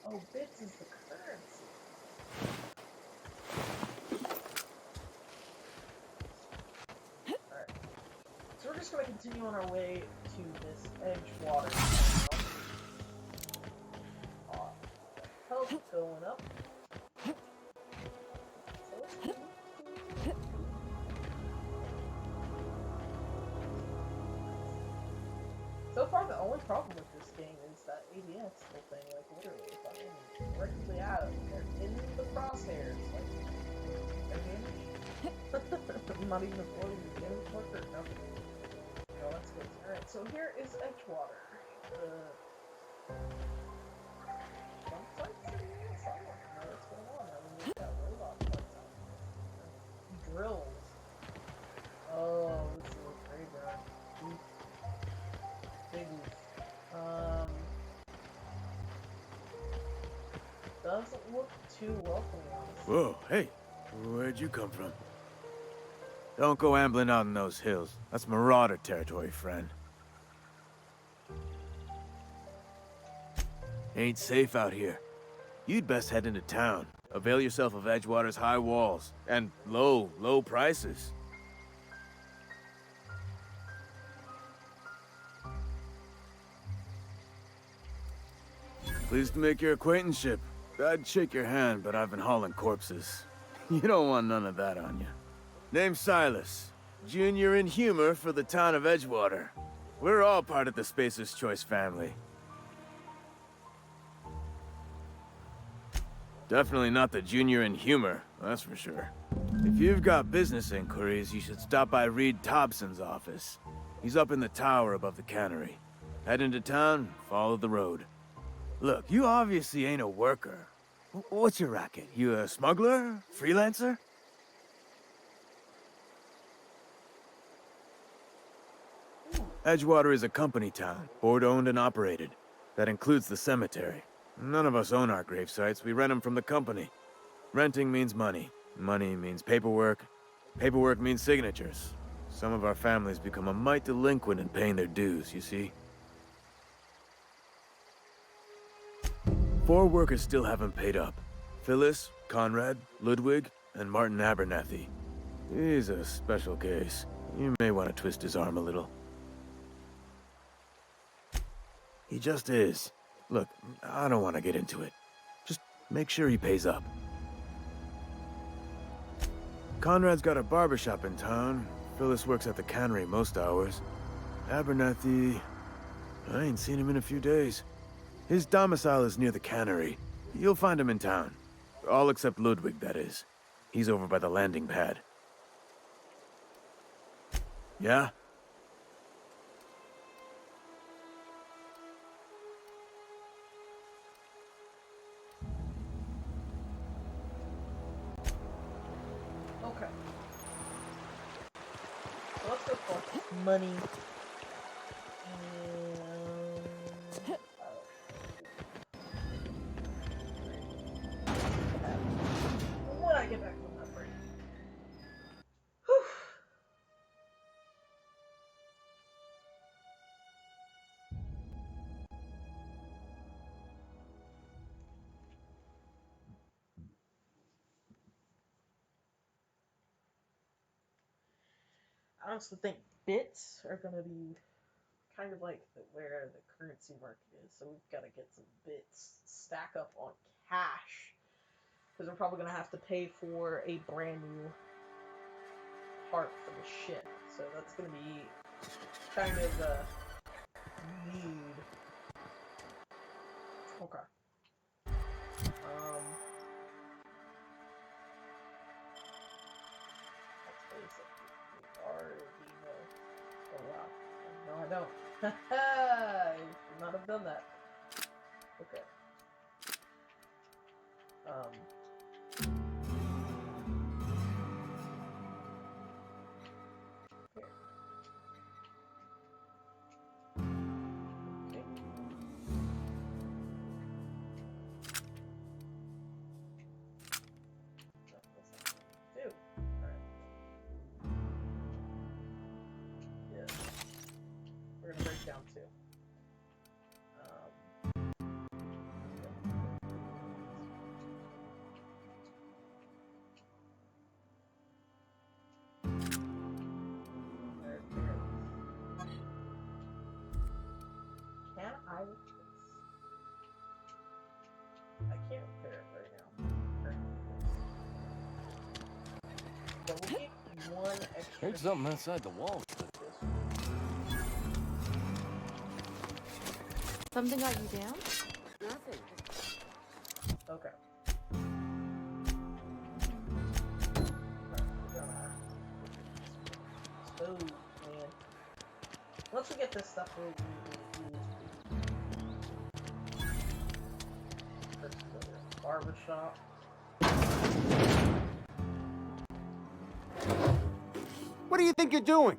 Oh, bits is the currency. Alright. So we're just gonna continue on our way to this Edgewater now. Health going up. So far, the only problem with this game is that ADS whole thing. Like, literally, if I'm directly at them, they're in the crosshairs. Like, they're damaged. I'm not even avoiding the damage marker. No. No, that's good. Alright, so here is Edgewater. Campsites? I don't know what's going on. I mean, we've got robot fights out here. Drills. Oh, this is a graveyard. Big oof. Doesn't look too welcoming, honestly. Whoa, hey, where'd you come from? Don't go ambling out in those hills. That's marauder territory, friend. Ain't safe out here. You'd best head into town. Avail yourself of Edgewater's high walls and low prices. Pleased to make your acquaintanceship. I'd shake your hand, but I've been hauling corpses. You don't want none of that on you. Name's Silas. Junior in humor for the town of Edgewater. We're all part of the Spacer's Choice family. Definitely not the junior in humor, that's for sure. If you've got business inquiries, you should stop by Reed Thompson's office. He's up in the tower above the cannery. Head into town, follow the road. Look, you obviously ain't a worker. What's your racket? You a smuggler? Freelancer? Edgewater is a company town, board-owned and operated. That includes the cemetery. None of us own our grave sites, we rent them from the company. Renting means money. Money means paperwork. Paperwork means signatures. Some of our families become a mite delinquent in paying their dues, you see? 4 workers still haven't paid up. Phyllis, Conrad, Ludwig, and Martin Abernathy. He's a special case. You may want to twist his arm a little. He just is. Look, I don't want to get into it. Just make sure he pays up. Conrad's got a barbershop in town. Phyllis works at the cannery most hours. Abernathy... I ain't seen him in a few days. His domicile is near the cannery. You'll find him in town. All except Ludwig, that is. He's over by the landing pad. Yeah? Okay. So let's go for money. When I get back from that break. Whew. I honestly think bits are gonna be kind of like where the currency market is. So we've got to get some bits, stack up on cash, because we're probably gonna have to pay for a brand new part for the ship. So that's gonna be kind of a need. Okay. That's basic. We already know. Oh wow. No, I don't. I should not have done that. Okay. Here. Okay. Two. Alright. Yeah. We're gonna break down two. Can I replace? I can't repair it right now. But we'll keep one extra. Heard something outside the walls. Something got you down? Nothing. Okay. Oh man. Once we get this stuff, we'll first go to the barber shop. What do you think you're doing?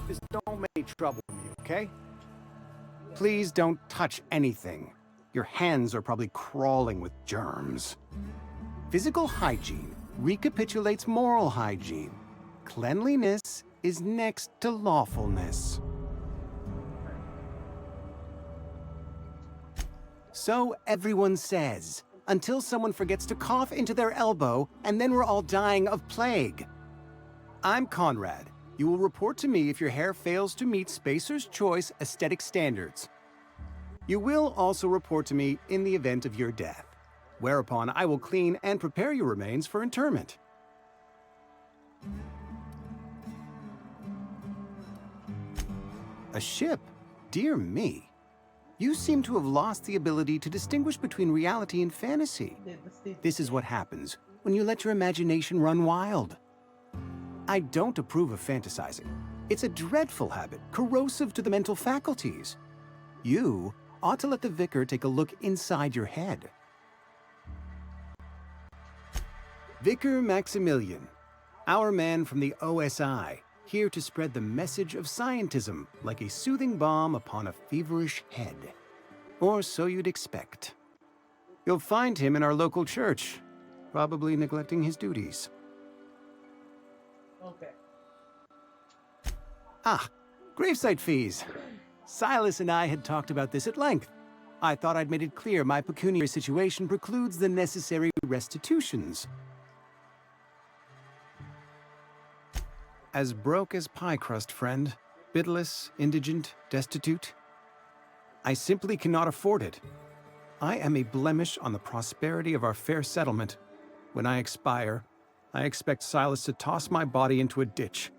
Just don't make trouble with me, okay? Please don't touch anything. Your hands are probably crawling with germs. Physical hygiene recapitulates moral hygiene. Cleanliness is next to lawfulness. So everyone says, until someone forgets to cough into their elbow, and then we're all dying of plague. I'm Conrad. You will report to me if your hair fails to meet Spacer's Choice aesthetic standards. You will also report to me in the event of your death, whereupon I will clean and prepare your remains for interment. A ship? Dear me. You seem to have lost the ability to distinguish between reality and fantasy. This is what happens when you let your imagination run wild. I don't approve of fantasizing. It's a dreadful habit, corrosive to the mental faculties. You ought to let the vicar take a look inside your head. Vicar Maximilian, our man from the OSI, here to spread the message of scientism like a soothing balm upon a feverish head. Or so you'd expect. You'll find him in our local church, probably neglecting his duties. Okay. Ah, gravesite fees. Silas and I had talked about this at length. I thought I'd made it clear my pecuniary situation precludes the necessary restitutions. As broke as pie crust, friend. Bitless, indigent, destitute. I simply cannot afford it. I am a blemish on the prosperity of our fair settlement. When I expire, I expect Silas to toss my body into a ditch.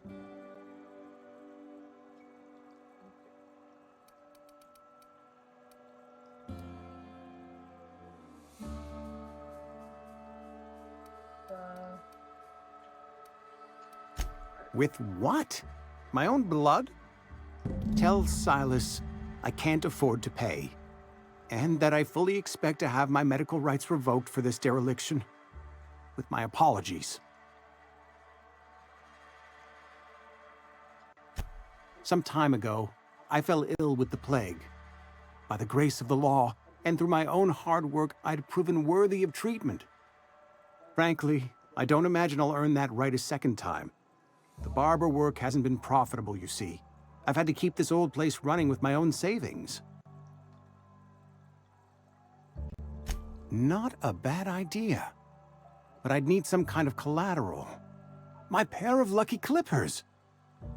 With what? My own blood? Tell Silas I can't afford to pay, and that I fully expect to have my medical rights revoked for this dereliction. With my apologies. Some time ago, I fell ill with the plague. By the grace of the law, and through my own hard work, I'd proven worthy of treatment. Frankly, I don't imagine I'll earn that right a second time. The barber work hasn't been profitable, you see. I've had to keep this old place running with my own savings. Not a bad idea. But I'd need some kind of collateral. My pair of lucky clippers!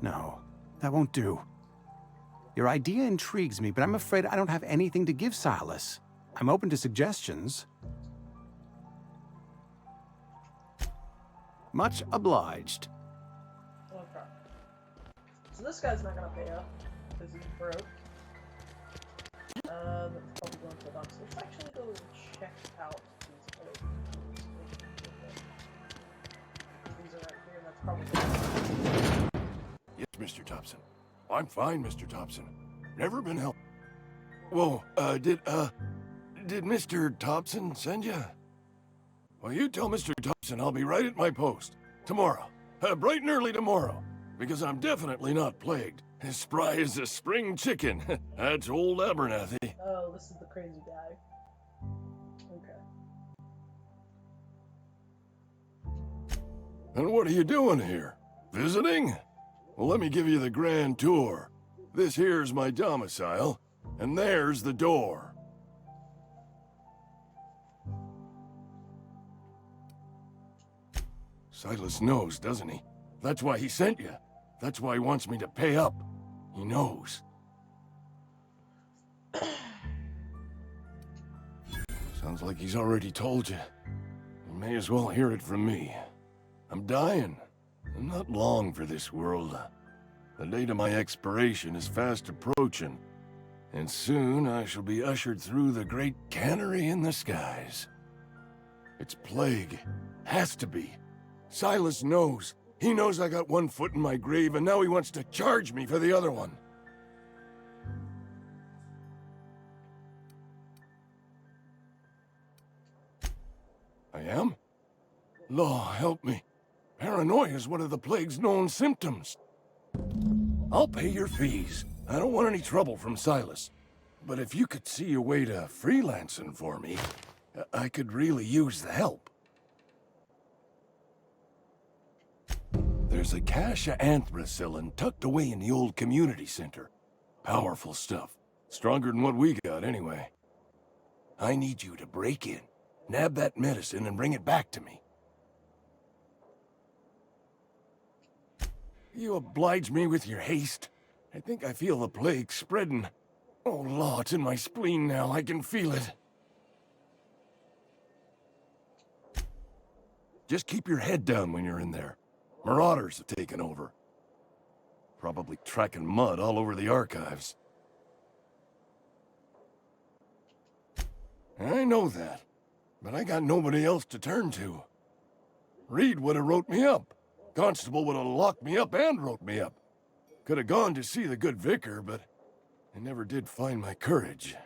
No, that won't do. Your idea intrigues me, but I'm afraid I don't have anything to give Silas. I'm open to suggestions. Much obliged. Okay. So this guy's not gonna pay up because he's broke. That's probably going to the dump. So let's actually go and check out these old these are right here, that's probably Yes, Mr. Thompson. I'm fine, Mr. Thompson. Never been helped. Whoa, did Mr. Thompson send you? Well, you tell Mr. Thompson I'll be right at my post. Tomorrow. Bright and early tomorrow. Because I'm definitely not plagued. As spry as a spring chicken. That's old Abernathy. Oh, this is the crazy guy. Okay. And what are you doing here? Visiting? Well, let me give you the grand tour. This here's my domicile, and there's the door. Silas knows, doesn't he? That's why he sent you. That's why he wants me to pay up. He knows. Sounds like he's already told you. You may as well hear it from me. I'm dying. I'm not long for this world. The date of my expiration is fast approaching, and soon I shall be ushered through the great cannery in the skies. It's plague. Has to be. Silas knows. He knows I got one foot in my grave, and now he wants to charge me for the other one. I am? Law, help me. Paranoia is one of the plague's known symptoms. I'll pay your fees. I don't want any trouble from Silas. But if you could see a way to freelancing for me, I could really use the help. There's a cache of anthracillin tucked away in the old community center. Powerful stuff. Stronger than what we got, anyway. I need you to break in, nab that medicine, and bring it back to me. You oblige me with your haste. I think I feel the plague spreading. Oh, Law, it's in my spleen now. I can feel it. Just keep your head down when you're in there. Marauders have taken over. Probably tracking mud all over the archives. I know that, but I got nobody else to turn to. Reed would have wrote me up. Constable would have locked me up and wrote me up. Could have gone to see the good vicar, but I never did find my courage.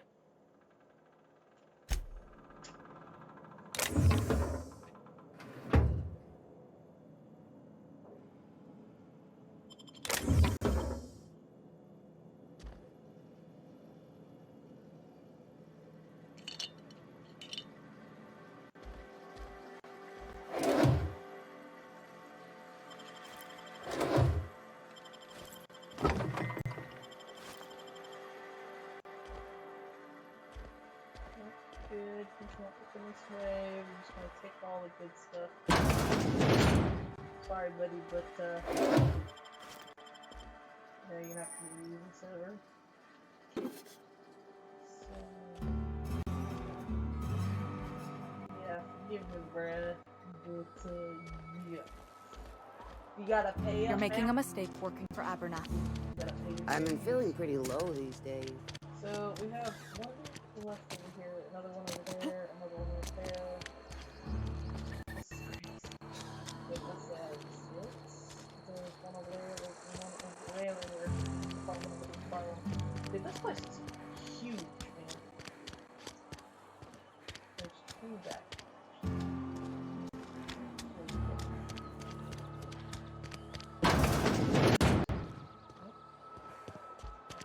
Good, he's not looking this way. We're just gonna take all the good stuff. Sorry, buddy, but yeah, you're not gonna use this ever. So yeah, forgive me, bruh, but yeah, you gotta pay up. You're making a mistake working for Abernathy. You gotta pay your I've been fees. feeling pretty low these days. So we have one left over here, another one over there, another one over there. This is crazy. But this six. There's one over there, there's one over there, there's one over there. Dude, this place is huge, man. There's two back.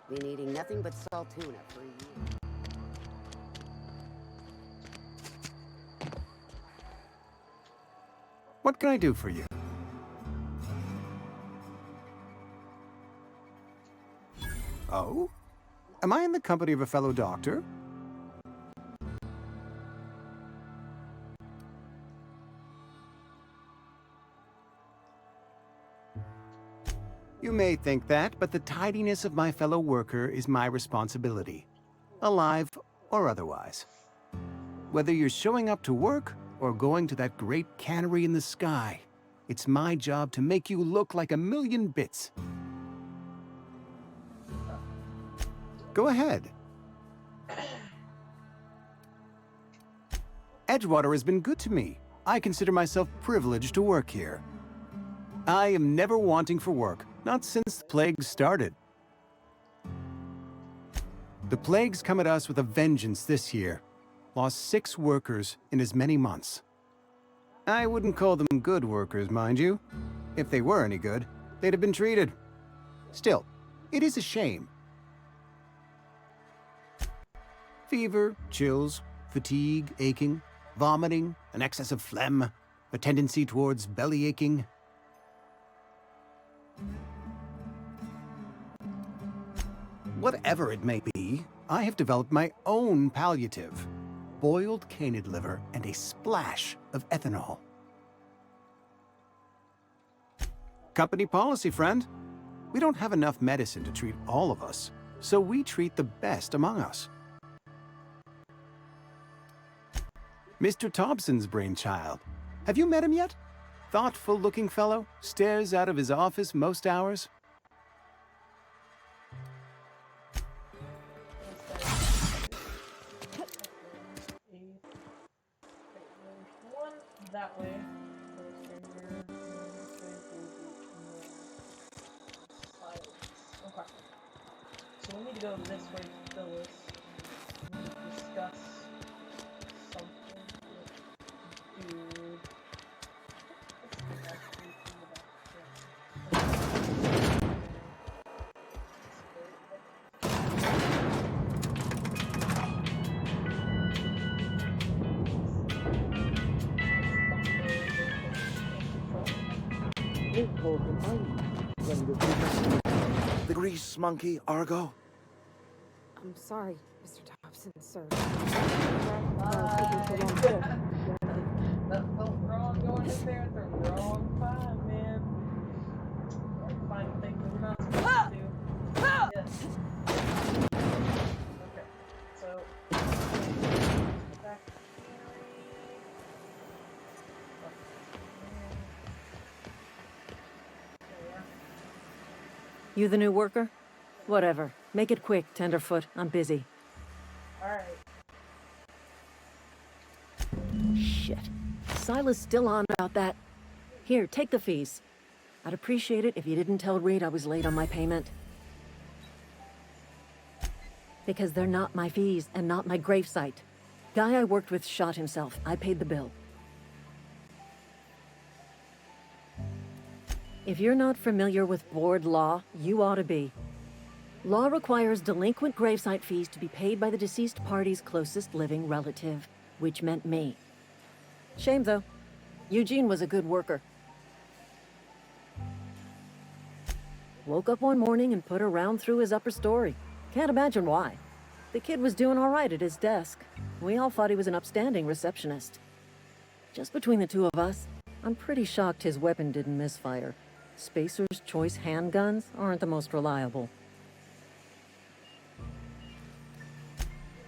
Been eating nothing but salt tuna for a year. What can I do for you? Oh? Am I in the company of a fellow doctor? You may think that, but the tidiness of my fellow worker is my responsibility, alive or otherwise. Whether you're showing up to work or going to that great cannery in the sky, it's my job to make you look like a million bits. Go ahead. Edgewater has been good to me. I consider myself privileged to work here. I am never wanting for work, not since the plague started. The plague's come at us with a vengeance this year. Lost 6 workers in as many months. I wouldn't call them good workers, mind you. If they were any good, they'd have been treated. Still, it is a shame. Fever, chills, fatigue, aching, vomiting, an excess of phlegm, a tendency towards belly aching. Whatever it may be, I have developed my own palliative. Boiled canid liver and a splash of ethanol. Company policy, friend. We don't have enough medicine to treat all of us, so we treat the best among us. Mr. Thompson's brainchild. Have you met him yet? Thoughtful-looking fellow, stares out of his office most hours. One that way. Okay. So we need to go this way, Phyllis. We need to discuss something with dude. The grease monkey, Argo? I'm sorry, Mr. Thompson, sir. That felt wrong going in there at the wrong time, man. We're finding things that we're not supposed to do. Yes. Okay, so back. You the new worker? Whatever. Make it quick, Tenderfoot. I'm busy. Alright. Shit. Silas still on about that. Here, take the fees. I'd appreciate it if you didn't tell Reed I was late on my payment. Because they're not my fees and not my gravesite. Guy I worked with shot himself. I paid the bill. If you're not familiar with board law, you ought to be. Law requires delinquent gravesite fees to be paid by the deceased party's closest living relative, which meant me. Shame, though. Eugene was a good worker. Woke up one morning and put a round through his upper story. Can't imagine why. The kid was doing all right at his desk. We all thought he was an upstanding receptionist. Just between the two of us, I'm pretty shocked his weapon didn't misfire. Spacer's Choice handguns aren't the most reliable.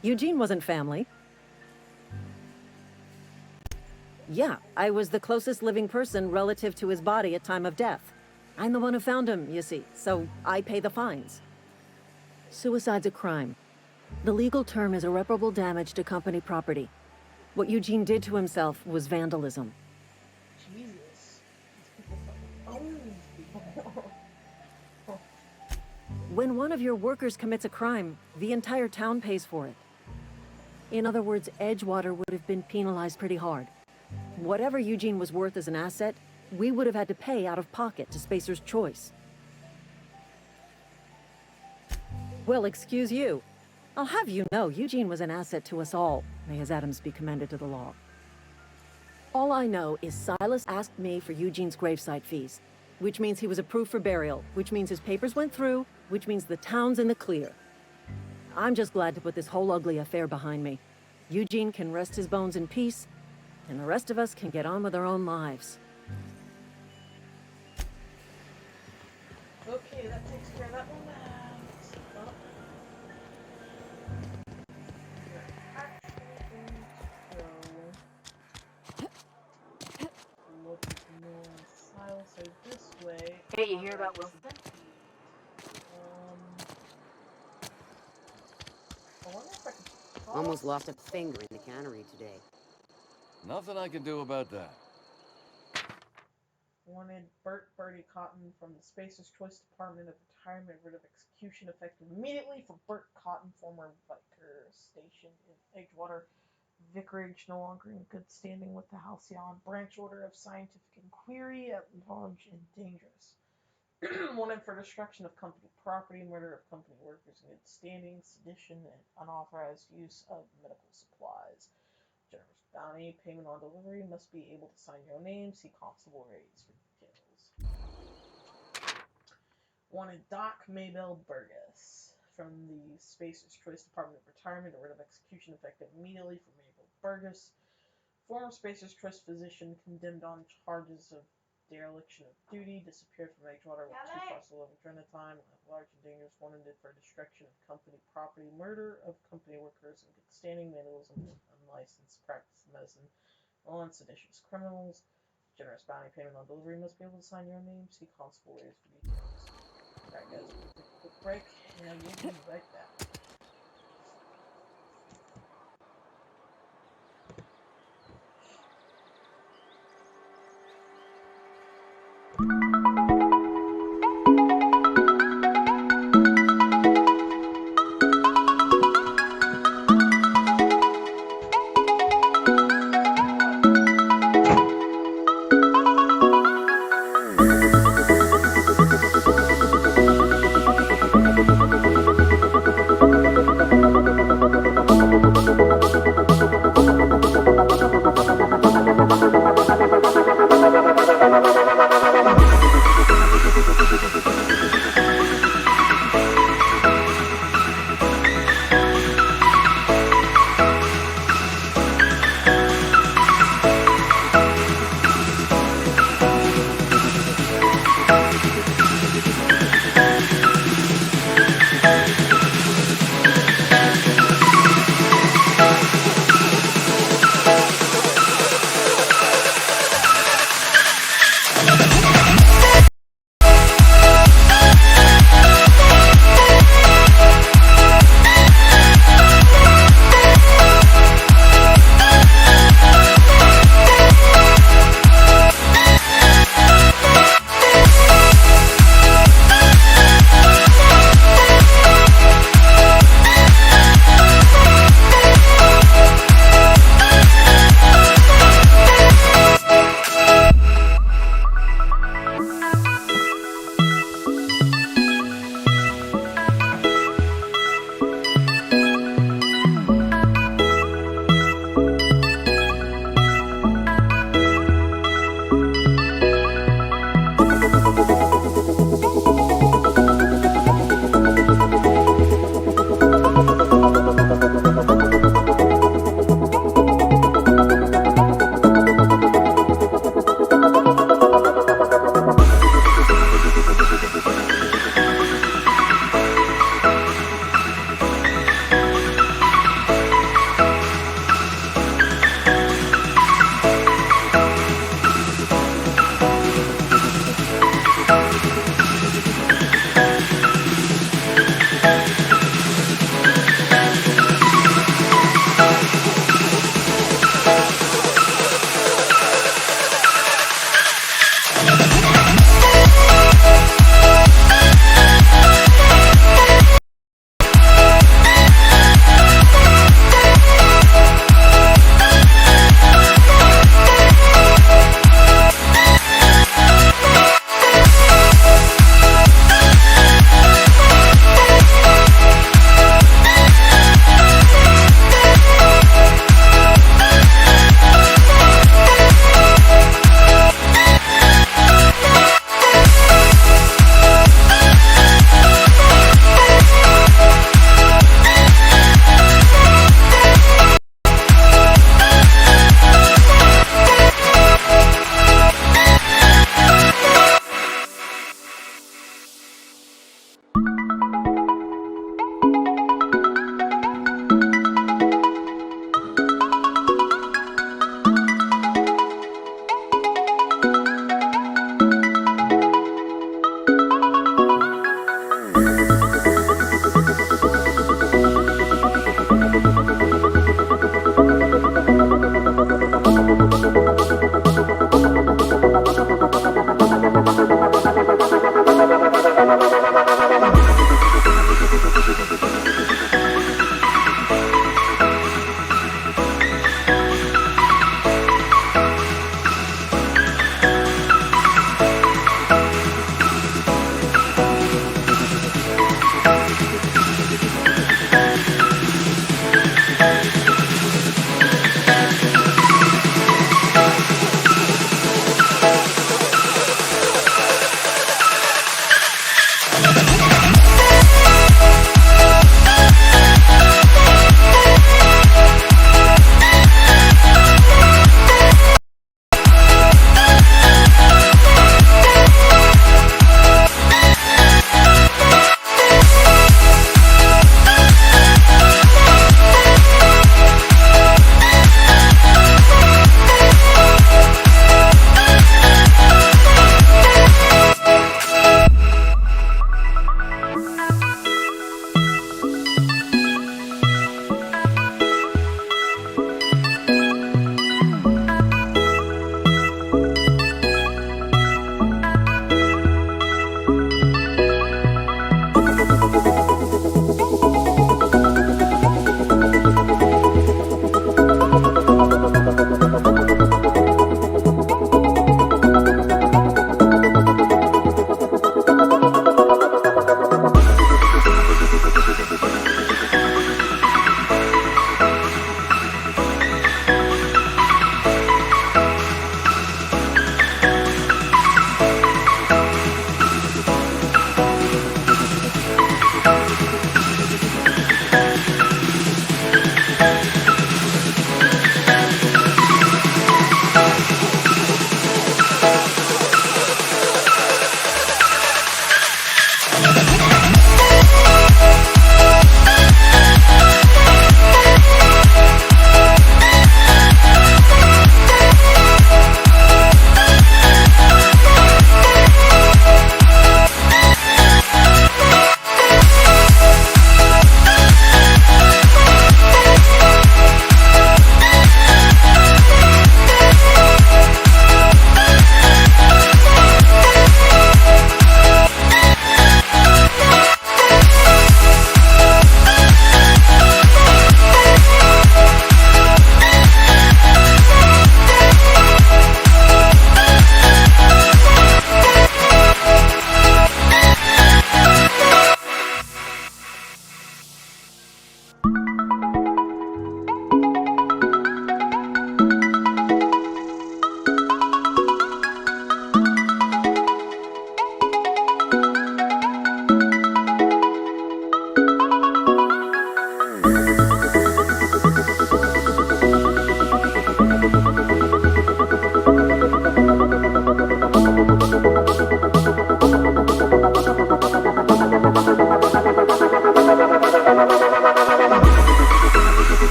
Eugene wasn't family. Yeah, I was the closest living person relative to his body at time of death. I'm the one who found him, you see, so I pay the fines. Suicide's a crime. The legal term is irreparable damage to company property. What Eugene did to himself was vandalism. Jesus. These people fucking own these people. When one of your workers commits a crime, the entire town pays for it. In other words, Edgewater would have been penalized pretty hard. Whatever Eugene was worth as an asset, we would have had to pay out of pocket to Spacer's Choice. Well, excuse you. I'll have you know, Eugene was an asset to us all. May his atoms be commended to the law. All I know is Silas asked me for Eugene's gravesite fees, which means he was approved for burial, which means his papers went through, which means the town's in the clear. I'm just glad to put this whole ugly affair behind me. Eugene can rest his bones in peace, and the rest of us can get on with our own lives. Okay. you hear about Wilson? I wonder if I could talk. Almost lost a finger in the cannery today. Nothing I can do about that. Wanted Bertie Cotton from the Spacer's Choice Department of Retirement, rid of execution effective immediately for Bert Cotton, former Vicar, stationed in Edgewater Vicarage, no longer in good standing with the Halcyon branch order of scientific inquiry, at large and dangerous. Wanted for destruction of company property, murder of company workers in good standing, sedition, and unauthorized use of medical supplies. Generous bounty, payment on delivery, must be able to sign your name. See Constable Reyes for details. Wanted Doc Maybell Burgess from the Spacer's Choice Department of Retirement, rid of execution effective immediately for Maybell Burgess. Former Spacer's Choice physician condemned on charges of dereliction of duty, disappeared from Edgewater with 2 parcel of adrenatime, large and dangerous, wanted for destruction of company property, murder of company workers in good standing, vandalism, unlicensed practice of medicine, all on seditious criminals. Generous bounty, payment on delivery, must be able to sign your name. See Constable Reyes for details. Alright guys, we'll take a quick break, and we'll be right back.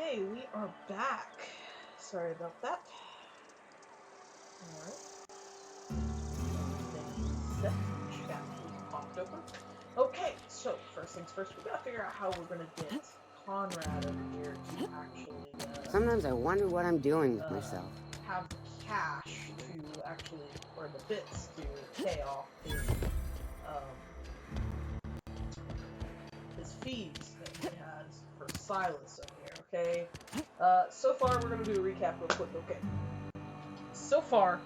Okay, we are back. Sorry about that. Alright. Chat popped open. Okay, so first things first, we gotta figure out how we're gonna get Conrad over here to actually Sometimes I wonder what I'm doing with myself. have the cash to actually, or the bits to pay off his fees that he has for Silas over here, okay? So far, we're gonna do a recap real quick, okay? So far,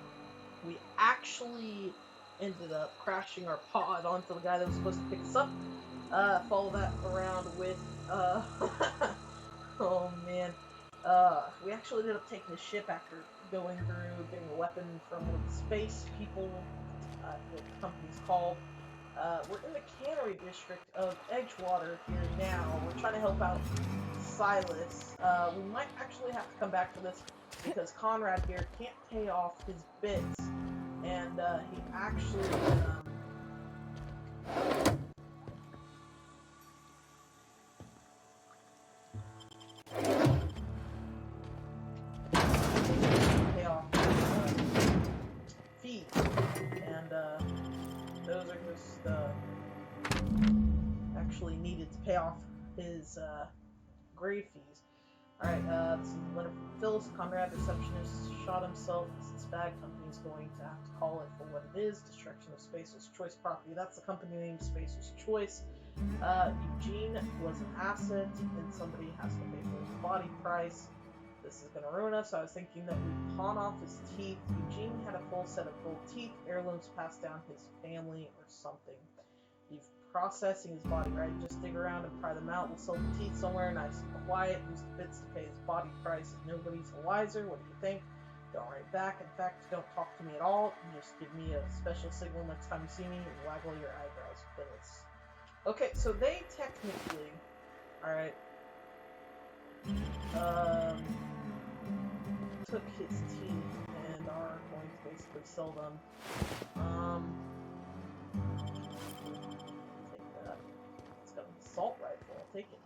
we actually ended up crashing our pod onto the guy that was supposed to pick us up. Follow that around with, oh man. We actually ended up taking the ship after going through, getting a weapon from one of the space people, what the company's called. We're in the cannery district of Edgewater here now. We're trying to help out Silas. We might actually have to come back to this because Conrad here can't pay off his bits, and he actually pay off his fees, and those are just actually needed to pay off his grave fees. Alright, this is a letter from Phyllis. Conrad, receptionist, shot himself. This bad company's going to have to call it for what it is. Destruction of Spacer's Choice property. That's the company name, Spacer's Choice. Eugene was an asset, and somebody has to pay for his body price. This is going to ruin us. I was thinking that we'd pawn off his teeth. Eugene had a full set of gold teeth, heirlooms passed down his family or something. He's processing his body, right? Just dig around and pry them out. We'll sell the teeth somewhere nice and quiet. Use the bits to pay his body price. And nobody's the wiser. What do you think? Don't write back. In fact, don't talk to me at all. Just give me a special signal next time you see me and waggle your eyebrows, Phyllis. Okay, so they technically, alright, took his teeth and are going to basically sell them. Take that. It's got an assault rifle. I'll take it.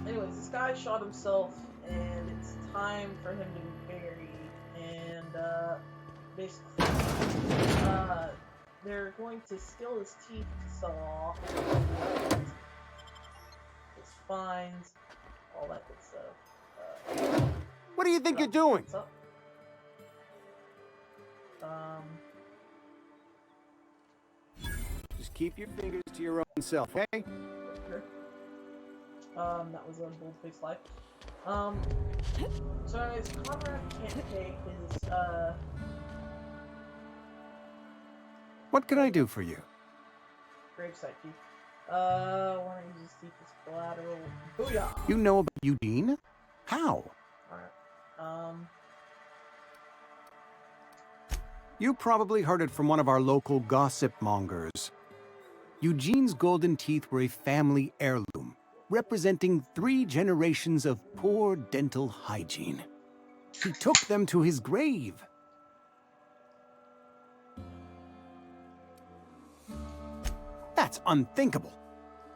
Anyways, this guy shot himself, and it's time for him to be buried. And basically, they're going to steal his teeth to sell off, his fines, all that good stuff. What do you think you're doing? What's up? Just keep your fingers to your own self, okay? That was a bold-faced lie. So anyways, Conrad can't pay his, What can I do for you? gravesite fee. Why don't you just keep this collateral? Booyah! You know about Eugene? How? Alright, You probably heard it from one of our local gossip mongers. Eugene's golden teeth were a family heirloom, representing 3 generations of poor dental hygiene. He took them to his grave. That's unthinkable.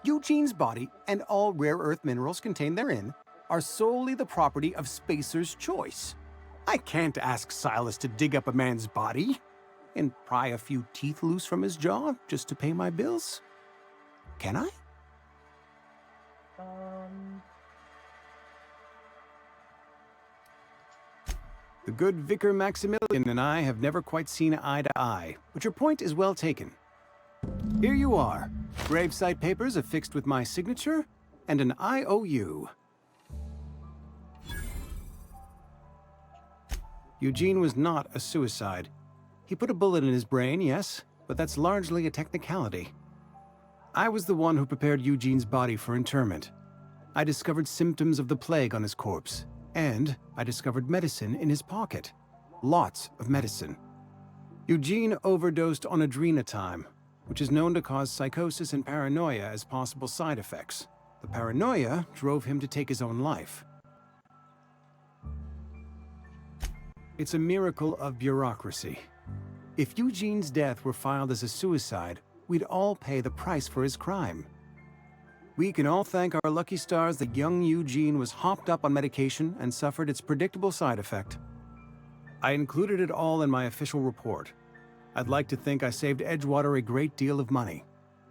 Eugene's body and all rare earth minerals contained therein are solely the property of Spacer's Choice. I can't ask Silas to dig up a man's body and pry a few teeth loose from his jaw just to pay my bills. Can I? The good Vicar Maximilian and I have never quite seen eye to eye, but your point is well taken. Here you are. Gravesite papers affixed with my signature and an IOU. Eugene was not a suicide. He put a bullet in his brain, yes, but that's largely a technicality. I was the one who prepared Eugene's body for interment. I discovered symptoms of the plague on his corpse, and I discovered medicine in his pocket. Lots of medicine. Eugene overdosed on adrenatime, which is known to cause psychosis and paranoia as possible side effects. The paranoia drove him to take his own life. It's a miracle of bureaucracy. If Eugene's death were filed as a suicide, we'd all pay the price for his crime. We can all thank our lucky stars that young Eugene was hopped up on medication and suffered its predictable side effect. I included it all in my official report. I'd like to think I saved Edgewater a great deal of money.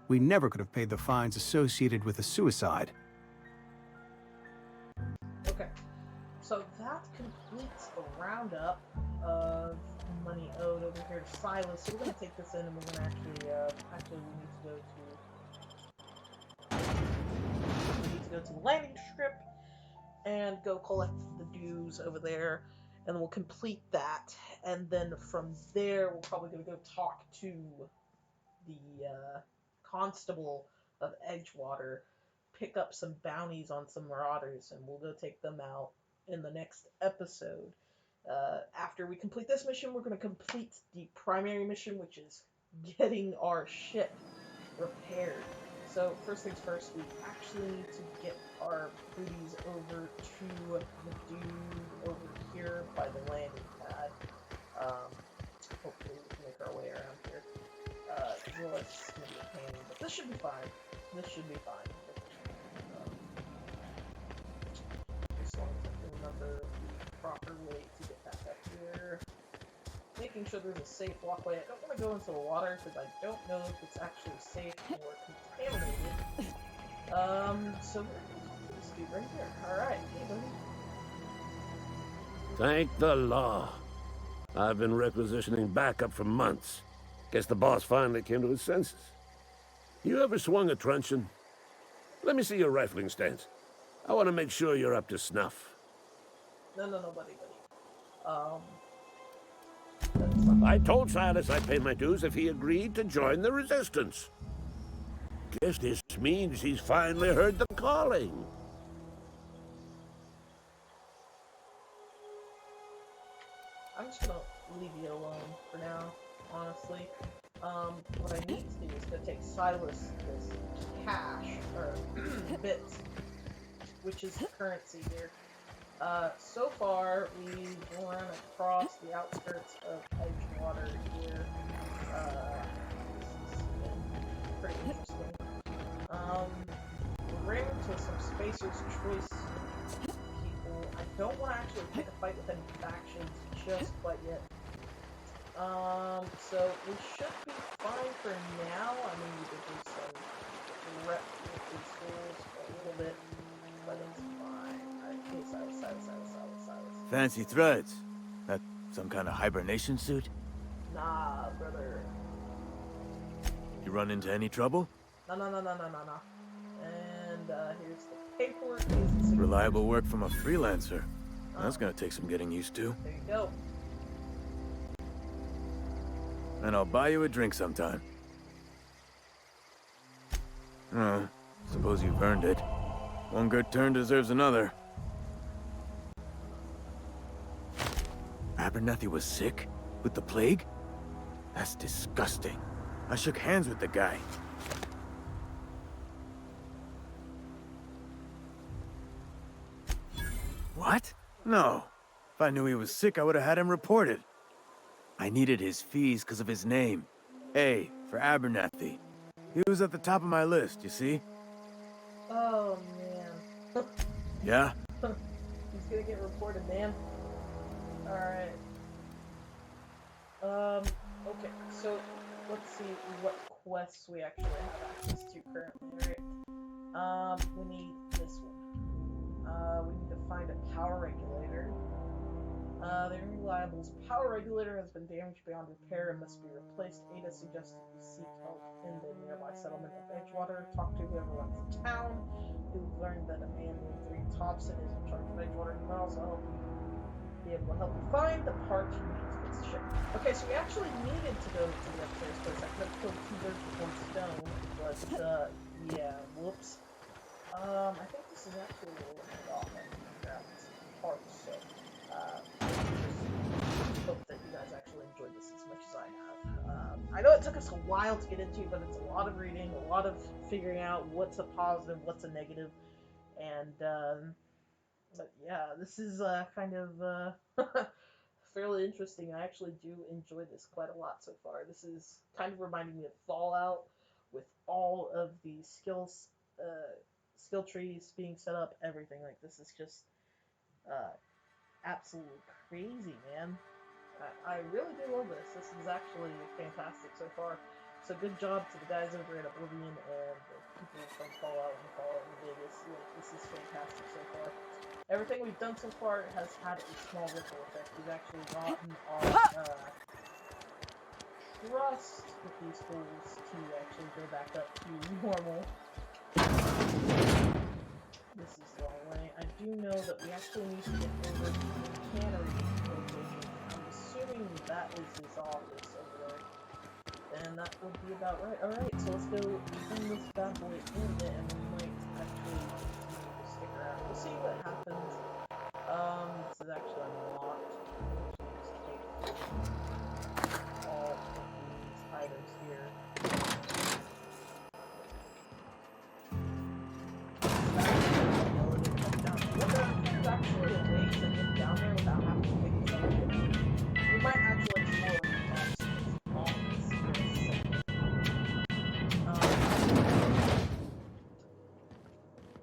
We never could have paid the fines associated with a suicide. Okay, so that completes the roundup of money owed over here to Silas. So we're going to take this in and we're going to actually we need to go to the landing strip and go collect the dues over there, and then we'll complete that, and then from there we're probably going to go talk to the constable of Edgewater, pick up some bounties on some marauders, and we'll go take them out in the next episode. After we complete this mission, we're going to complete the primary mission, which is getting our ship repaired. So first things first, we actually need to get our booties over to the dude over here by the landing pad. Hopefully we can make our way around here. Well, it's going to be a pain, but this should be fine. This should be fine. As long as I can remember the proper way to get back up here. Making sure there's a safe walkway. I don't want to go into the water because I don't know if it's actually safe or contaminated. So we're going to talk to this dude right here. Alright, hey buddy. Thank the law. I've been requisitioning backup for months. Guess the boss finally came to his senses. You ever swung a truncheon? Let me see your rifling stance. I want to make sure you're up to snuff. No, buddy. I told Silas I'd pay my dues if he agreed to join the resistance. Guess this means he's finally heard the calling. I'm just gonna leave you alone for now, honestly. What I need to do is go take Silas this cash, or bits, which is the currency here. So far, we've run across the outskirts of Edgewater here. This has been pretty interesting. We ran into some Spacer's Choice people. I don't want to actually pick a fight with any factions just quite yet. So we should be fine for now. I mean, we did do some rep with these fools for a little bit, but it's fine. Alright, Silas. Fancy threads. That some kind of hibernation suit? Nah, brother. You run into any trouble? No. And here's the paperwork. Reliable work from a freelancer. That's gonna take some getting used to. There you go. And I'll buy you a drink sometime. Oh, suppose you've earned it. One good turn deserves another. Abernathy was sick? With the plague? That's disgusting. I shook hands with the guy. What? No. If I knew he was sick, I would have had him reported. I needed his fees because of his name. A, for Abernathy. He was at the top of my list, you see? Oh, man. Yeah? He's gonna get reported, man. Alright. Okay, so let's see what quests we actually have access to currently, right? We need this one. We need to find a power regulator. The Unreliable's power regulator has been damaged beyond repair and must be replaced. Ada suggested we seek help in the nearby settlement of Edgewater. Talk to whoever runs the town. We've learned that a man named Three Thompson is in charge of Edgewater. He might also be able to help you find the part you need to fix the ship. Okay, so we actually needed to go to the upstairs place. I could have killed 2 birds with 1 stone, but, yeah, whoops. I think this is actually a little bit off. I can grab this part, so, just hope that you guys actually enjoyed this as much as I have. I know it took us a while to get into, but it's a lot of reading, a lot of figuring out what's a positive, what's a negative, and, but yeah, this is, kind of, fairly interesting. I actually do enjoy this quite a lot so far. This is kind of reminding me of Fallout with all of the skills, skill trees being set up, everything. Like, this is just absolutely crazy, man. I really do love this. This is actually fantastic so far. So good job to the guys over at Oblivion and the people from Fallout and Fallout New Vegas. Like, this is fantastic so far. Everything we've done so far has had a small ripple effect. We've actually gotten our trust with these fools to actually go back up to normal. This is the wrong way. I do know that we actually need to get over to the cannery location. I'm assuming that is his office over there. And that would be about right. Alright, so let's go bring this bad boy in, and we might actually stick around. We'll see what happens. This is actually unlocked. Just take all of these items here. There's actually a way to get down there without having to pick this up. We might actually explore Thompson's office here in a second.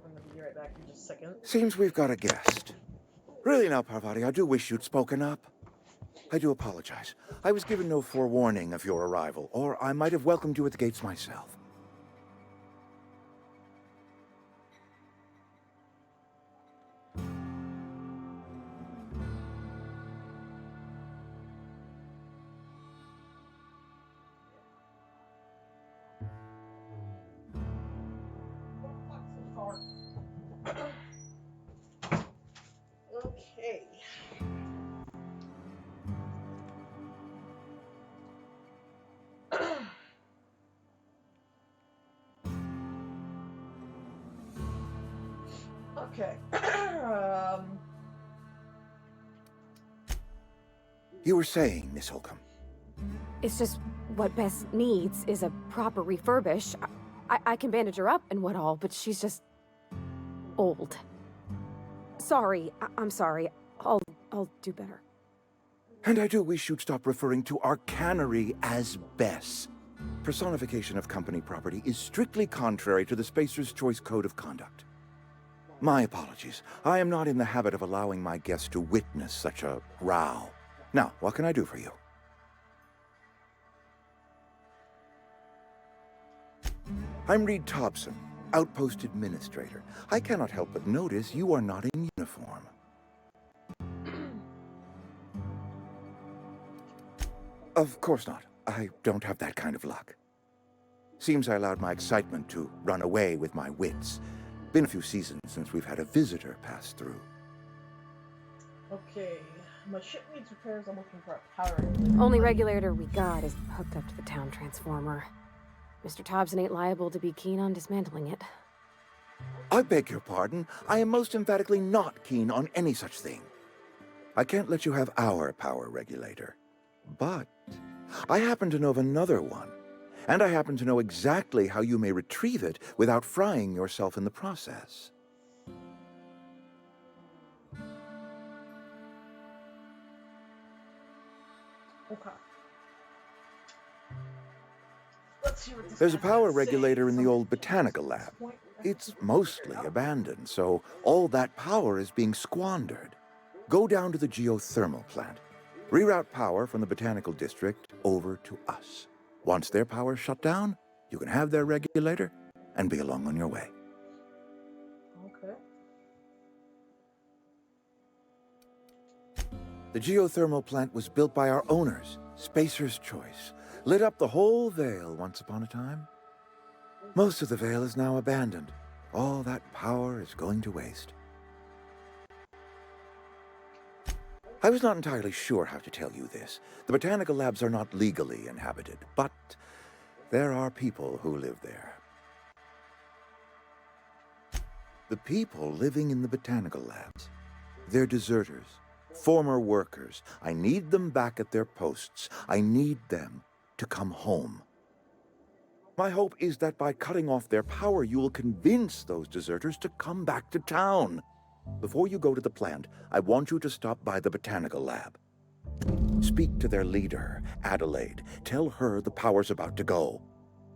I'm gonna be right back in just a second. Seems we've got a guest. Really now, Parvati, I do wish you'd spoken up. I do apologize. I was given no forewarning of your arrival, or I might have welcomed you at the gates myself. Okay. Okay. You were saying, Miss Holcomb. It's just what Bess needs is a proper refurbish. I can bandage her up and what all, but she's just old. Sorry, I'm sorry. I'll do better. And I do wish you'd stop referring to our cannery as Bess. Personification of company property is strictly contrary to the Spacer's Choice Code of Conduct. My apologies. I am not in the habit of allowing my guests to witness such a row. Now, what can I do for you? I'm Reed Thompson, Outpost Administrator. I cannot help but notice you are not in uniform. Of course not. I don't have that kind of luck. Seems I allowed my excitement to run away with my wits. Been a few seasons since we've had a visitor pass through. Okay. My ship needs repairs. I'm looking for a power. Only regulator we got is hooked up to the town transformer. Mr. Thompson ain't liable to be keen on dismantling it. I beg your pardon. I am most emphatically not keen on any such thing. I can't let you have our power regulator. But I happen to know of another one. And I happen to know exactly how you may retrieve it without frying yourself in the process. Okay. Let's see what this There's a guy power has to say. regulator in the old botanical lab. It's mostly abandoned, so all that power is being squandered. Go down to the geothermal plant. Reroute power from the botanical district over to us. Once their power's shut down, you can have their regulator and be along on your way. Okay. The geothermal plant was built by our owners, Spacer's Choice. Lit up the whole Vale once upon a time. Most of the Vale is now abandoned. All that power is going to waste. I was not entirely sure how to tell you this. The botanical labs are not legally inhabited, but there are people who live there. The people living in the botanical labs, they're deserters, former workers. I need them back at their posts. I need them to come home. My hope is that by cutting off their power, you will convince those deserters to come back to town. Before you go to the plant, I want you to stop by the botanical lab. Speak to their leader, Adelaide. Tell her the power's about to go,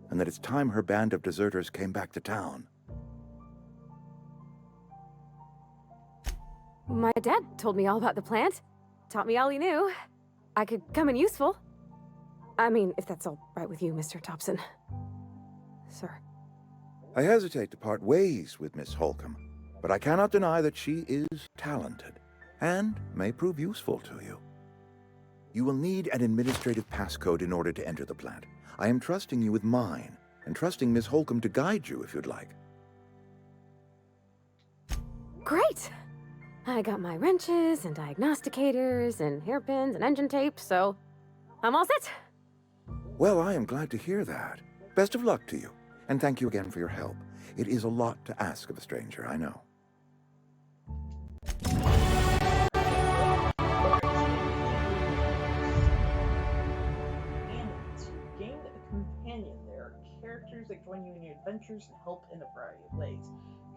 and that it's time her band of deserters came back to town. My dad told me all about the plant. Taught me all he knew. I could come in useful. I mean, if that's all right with you, Mr. Thompson. Sir. I hesitate to part ways with Miss Holcomb, but I cannot deny that she is talented and may prove useful to you. You will need an administrative passcode in order to enter the plant. I am trusting you with mine, and trusting Miss Holcomb to guide you if you'd like. Great! I got my wrenches and diagnosticators and hairpins and engine tape, so I'm all set. Well, I am glad to hear that. Best of luck to you, and thank you again for your help. It is a lot to ask of a stranger, I know. Gain a companion. There are characters that join you in your adventures and help in a variety of ways.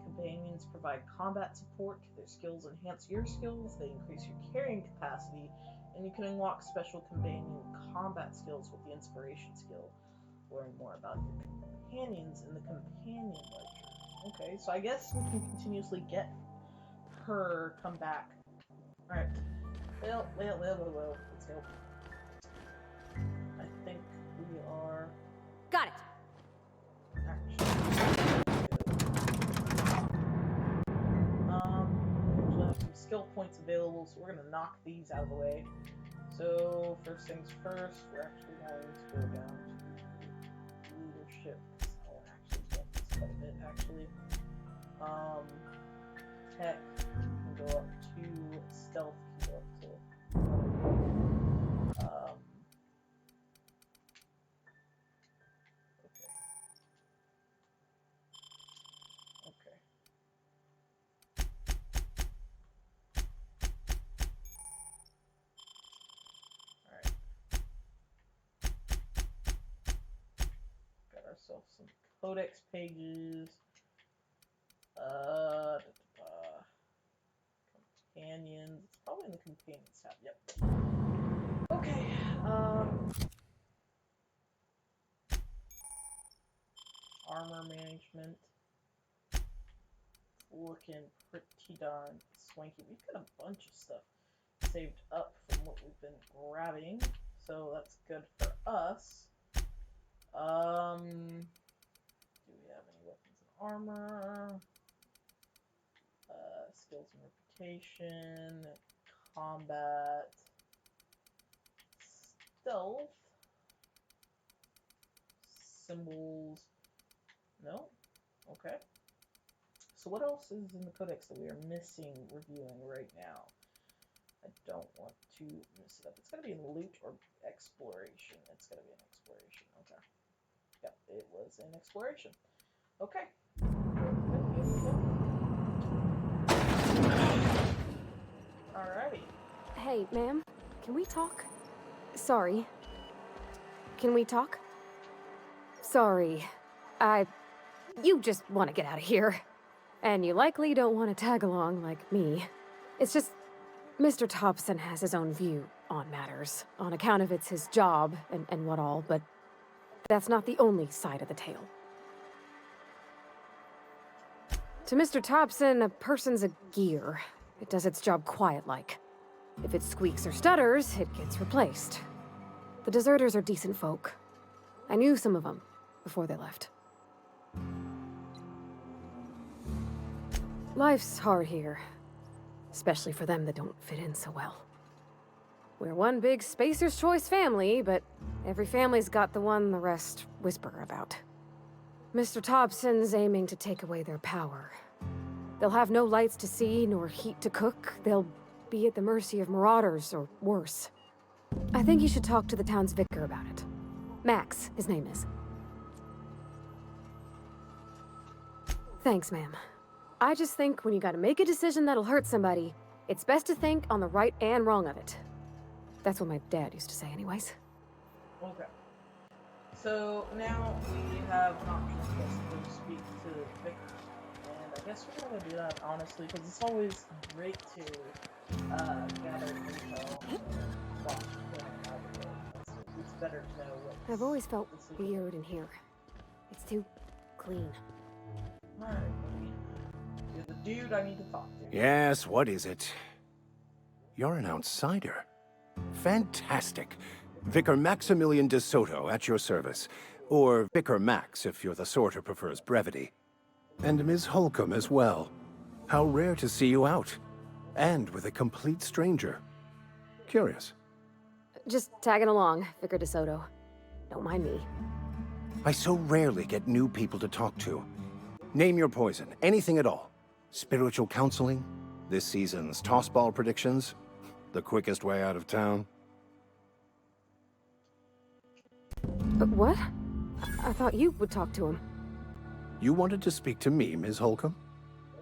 Companions provide combat support. Their skills enhance your skills. They increase your carrying capacity, and you can unlock special companion combat skills with the inspiration skill. Learn more about your companions in the companion ledger. Okay, so I guess we can continuously get her come back. Alright. Well, let's go. I think we are... Got it! We'll have some skill points available, so we're gonna knock these out of the way. So, first things first, we're actually going to go down to leadership. I'll actually get this quite a bit, actually. Tech can go up to stealth, can go up to okay. Alright. Got ourselves some codex pages. Companions. It's probably in the companions tab. Yep. Okay. Armor management. Looking pretty darn swanky. We've got a bunch of stuff saved up from what we've been grabbing, so that's good for us. Do we have any weapons and armor? Skills and reputation, combat, stealth, symbols. No? Okay. So what else is in the codex that we are missing reviewing right now? I don't want to miss it up. It's going to be in loot or exploration. It's going to be an exploration. Okay. Yep, it was in exploration. Okay. Alrighty. Hey, ma'am, can we talk? Sorry. Can we talk? Sorry. You just want to get out of here. And you likely don't want to tag along like me. It's just, Mr. Thompson has his own view on matters, on account of it's his job and what all, but that's not the only side of the tale. To Mr. Thompson, a person's a gear. It does its job quiet-like. If it squeaks or stutters, it gets replaced. The deserters are decent folk. I knew some of them before they left. Life's hard here, especially for them that don't fit in so well. We're one big Spacer's Choice family, but every family's got the one the rest whisper about. Mr. Thompson's aiming to take away their power. They'll have no lights to see, nor heat to cook. They'll be at the mercy of marauders, or worse. I think you should talk to the town's vicar about it. Max, his name is. Thanks, ma'am. I just think when you gotta make a decision that'll hurt somebody, it's best to think on the right and wrong of it. That's what my dad used to say anyways. Okay. So now we have an option to go speak to the vicar. And I guess we're gonna do that honestly, because it's always great to gather intel and watch what's going on. It's better to know what. I've always felt weird in here. It's too clean. Alright, buddy. You're the dude I need to talk to. Yes, what is it? You're an outsider. Fantastic. Vicar Maximilian de Soto at your service. Or Vicar Max if you're the sort who prefers brevity. And Ms. Holcomb as well. How rare to see you out. And with a complete stranger. Curious. Just tagging along, Vicar DeSoto. Don't mind me. I so rarely get new people to talk to. Name your poison, anything at all. Spiritual counseling? This season's tossball predictions? The quickest way out of town? But what? I thought you would talk to him. You wanted to speak to me, Ms. Holcomb?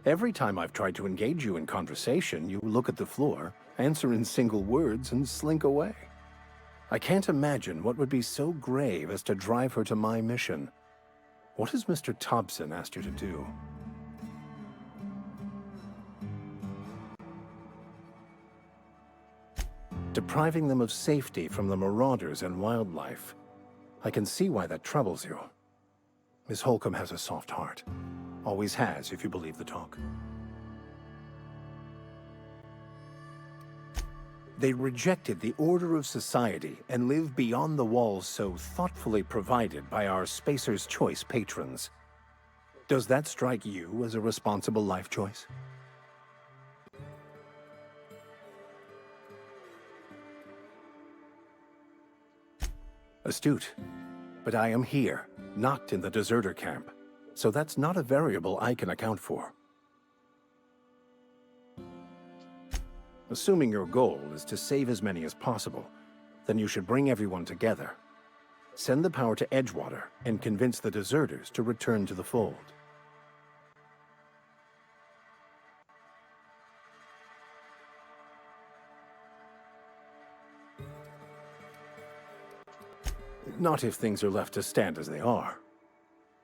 Every time I've tried to engage you in conversation, you look at the floor, answer in single words, and slink away. I can't imagine what would be so grave as to drive her to my mission. What has Mr. Thompson asked you to do? Depriving them of safety from the marauders and wildlife. I can see why that troubles you. Miss Holcomb has a soft heart. Always has, if you believe the talk. They rejected the order of society and live beyond the walls so thoughtfully provided by our Spacer's Choice patrons. Does that strike you as a responsible life choice? Astute. But I am here, not in the deserter camp, so that's not a variable I can account for. Assuming your goal is to save as many as possible, then you should bring everyone together. Send the power to Edgewater and convince the deserters to return to the fold. Not if things are left to stand as they are.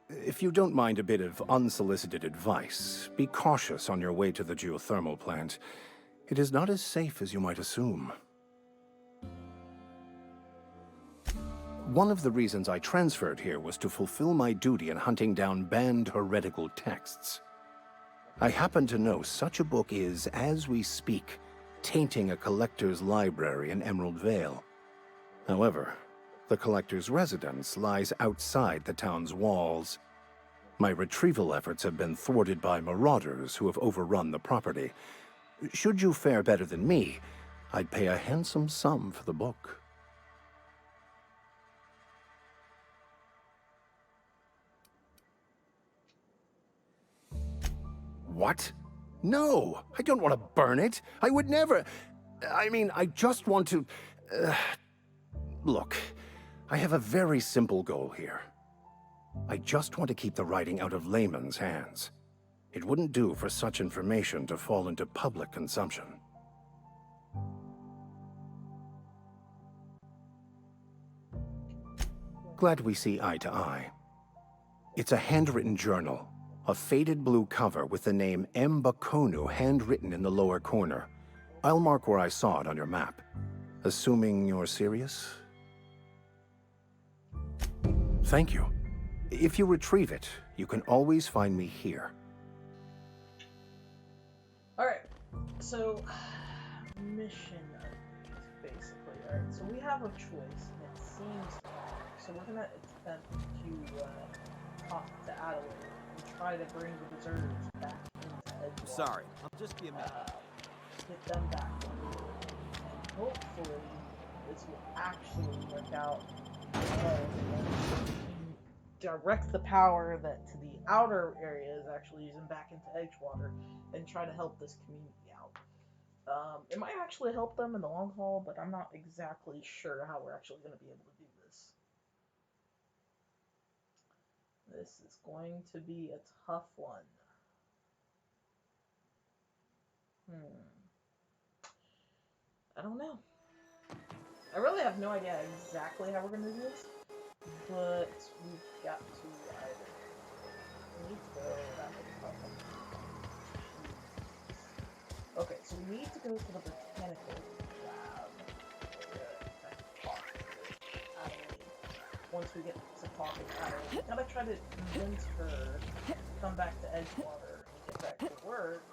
If you don't mind a bit of unsolicited advice, be cautious on your way to the geothermal plant. It is not as safe as you might assume. One of the reasons I transferred here was to fulfill my duty in hunting down banned heretical texts. I happen to know such a book is, as we speak, tainting a collector's library in Emerald Vale. However, the collector's residence lies outside the town's walls. My retrieval efforts have been thwarted by marauders who have overrun the property. Should you fare better than me, I'd pay a handsome sum for the book. What? No, I don't want to burn it. I would never. I mean, I just want to... Look, I have a very simple goal here. I just want to keep the writing out of layman's hands. It wouldn't do for such information to fall into public consumption. Glad we see eye to eye. It's a handwritten journal, a faded blue cover with the name M. Bakonu handwritten in the lower corner. I'll mark where I saw it on your map. Assuming you're serious? Thank you. If you retrieve it, you can always find me here. Alright, so mission basically. Alright, so we have a choice, and it seems so we're gonna attempt to talk to Adelaide and try to bring the deserters back into Edgewater. Sorry, I'll just be a minute. Get them back. And hopefully this will actually work out well. Direct the power that to the outer areas, actually using back into Edgewater, and try to help this community out. It might actually help them in the long haul, but I'm not exactly sure how we're actually going to be able to do this. This is going to be a tough one. I don't know. I really have no idea exactly how we're going to do this. But we've got to either need to go that way. Okay, so we need to go to the botanical lab to talk to Adelaide. Once we get to talking to Adelaide, we gotta try to convince her to come back to Edgewater and get back contract to work,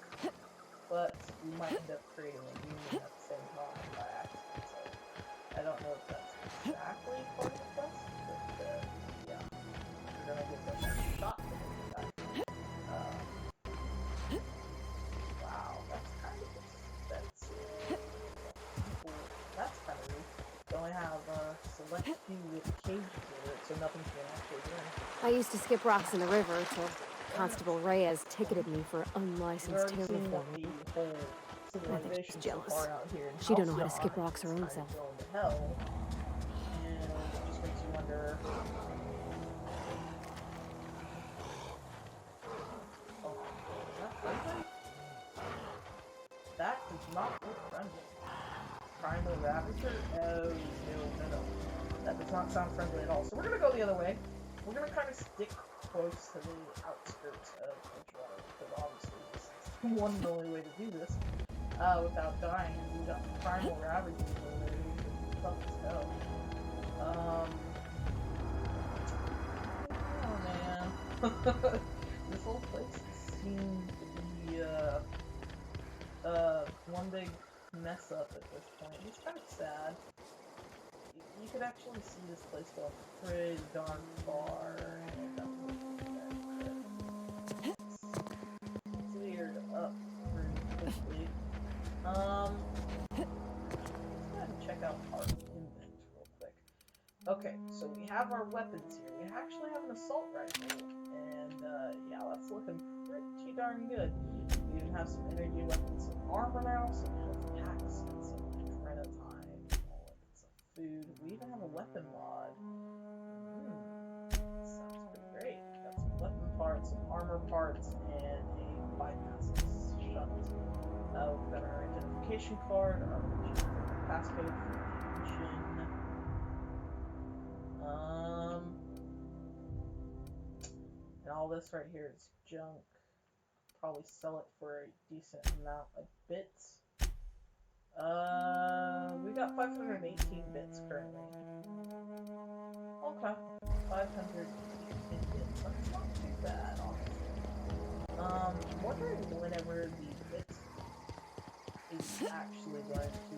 but we might end up creating a union at the same time by accident. So I don't know if that's exactly part of the quest, but yeah, we're gonna give them a shot to make that. Wow, that's kind of expensive. Cool. That's kind of neat. They only have a select few with cages in it, so nothing can actually win. I used to skip rocks in the river till Constable Reyes ticketed me for unlicensed terraforming. I think she's jealous. She don't know how to skip rocks her own self. Hell, and it just makes you wonder. Oh, is that friendly? That does not look friendly. Primal Ravager? Oh, no. That does not sound friendly at all. So we're gonna go the other way. We're gonna kind of stick close to the outskirts of Edgewater, because obviously this is one and only way to do this without dying. We got Primal Ravagers over there who can tough as hell. Oh man. This whole place seems to be one big mess up at this point. It's kind of sad. You could actually see this place go pretty darn far, and it doesn't it's cleared up pretty quickly. Let's go ahead and check out our invent real quick. Okay, so we have our weapons here. We actually have an assault rifle, and yeah, that's looking pretty darn good. We even have some energy weapons, some armor now, some health packs, and some adrenatine, some food. We even have a weapon mod. Sounds pretty great. We got some weapon parts, some armor parts, and a bypass shunt. We've got our identification card, our passcode for the engine. And all this right here is junk. Probably sell it for a decent amount of bits. We got 518 bits currently. Okay, 518 bits. That's not too bad, honestly. I'm wondering whenever the bits is actually going to.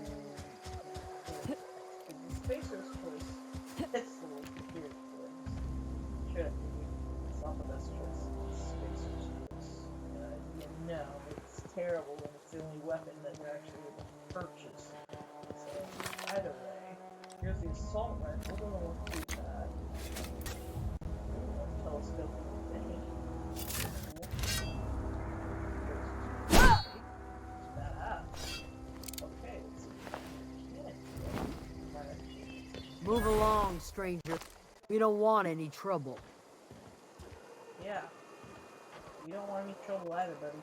The Spacer's choice. It's the weird choice. Should it's not the best choice. It's Spacer's choice. No, it's terrible when it's the only weapon that you're actually able to purchase. So, either way, here's the assault rifle. Doesn't look too bad. Telescope thing. Cool. Badass. Okay, let's see. Move along, stranger. We don't want any trouble. Yeah. We don't want any trouble either, buddy.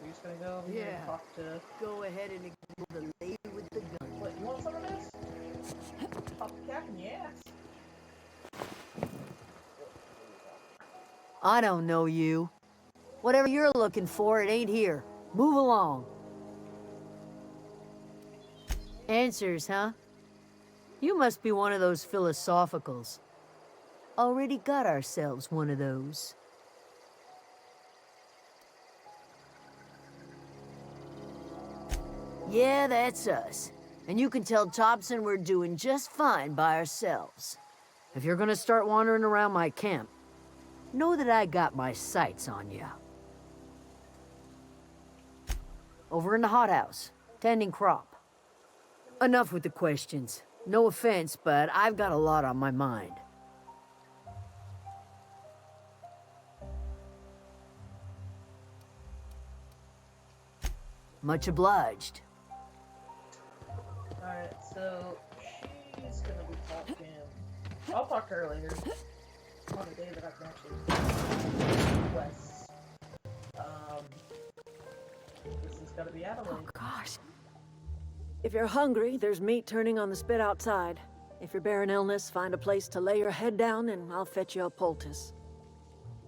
We're just gonna go over here and talk to... Go ahead and ignore the lady with the gun. What, you want some of this? Pop the cap in your ass. I don't know you. Whatever you're looking for, it ain't here. Move along. Answers, huh? You must be one of those philosophicals. Already got ourselves one of those. Yeah, that's us. And you can tell Thompson we're doing just fine by ourselves. If you're gonna start wandering around my camp, know that I got my sights on you. Over in the hothouse, tending crop. Enough with the questions. No offense, but I've got a lot on my mind. Much obliged. Alright, so she's gonna be talking. I'll talk to her later. On the day that I can actually quests. This is gonna be Adelaide. Oh gosh. If you're hungry, there's meat turning on the spit outside. If you're bearing illness, find a place to lay your head down and I'll fetch you a poultice.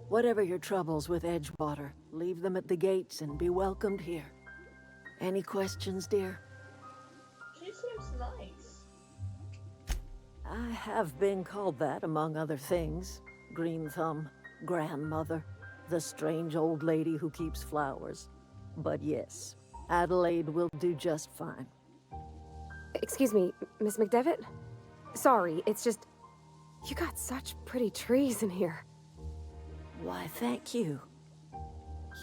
Whatever your troubles with Edgewater, leave them at the gates and be welcomed here. Any questions, dear? She seems nice. I have been called that, among other things. Green Thumb, grandmother. the strange old lady who keeps flowers. But yes, Adelaide will do just fine. Excuse me, Miss McDevitt? Sorry, it's just... You got such pretty trees in here. Why, thank you.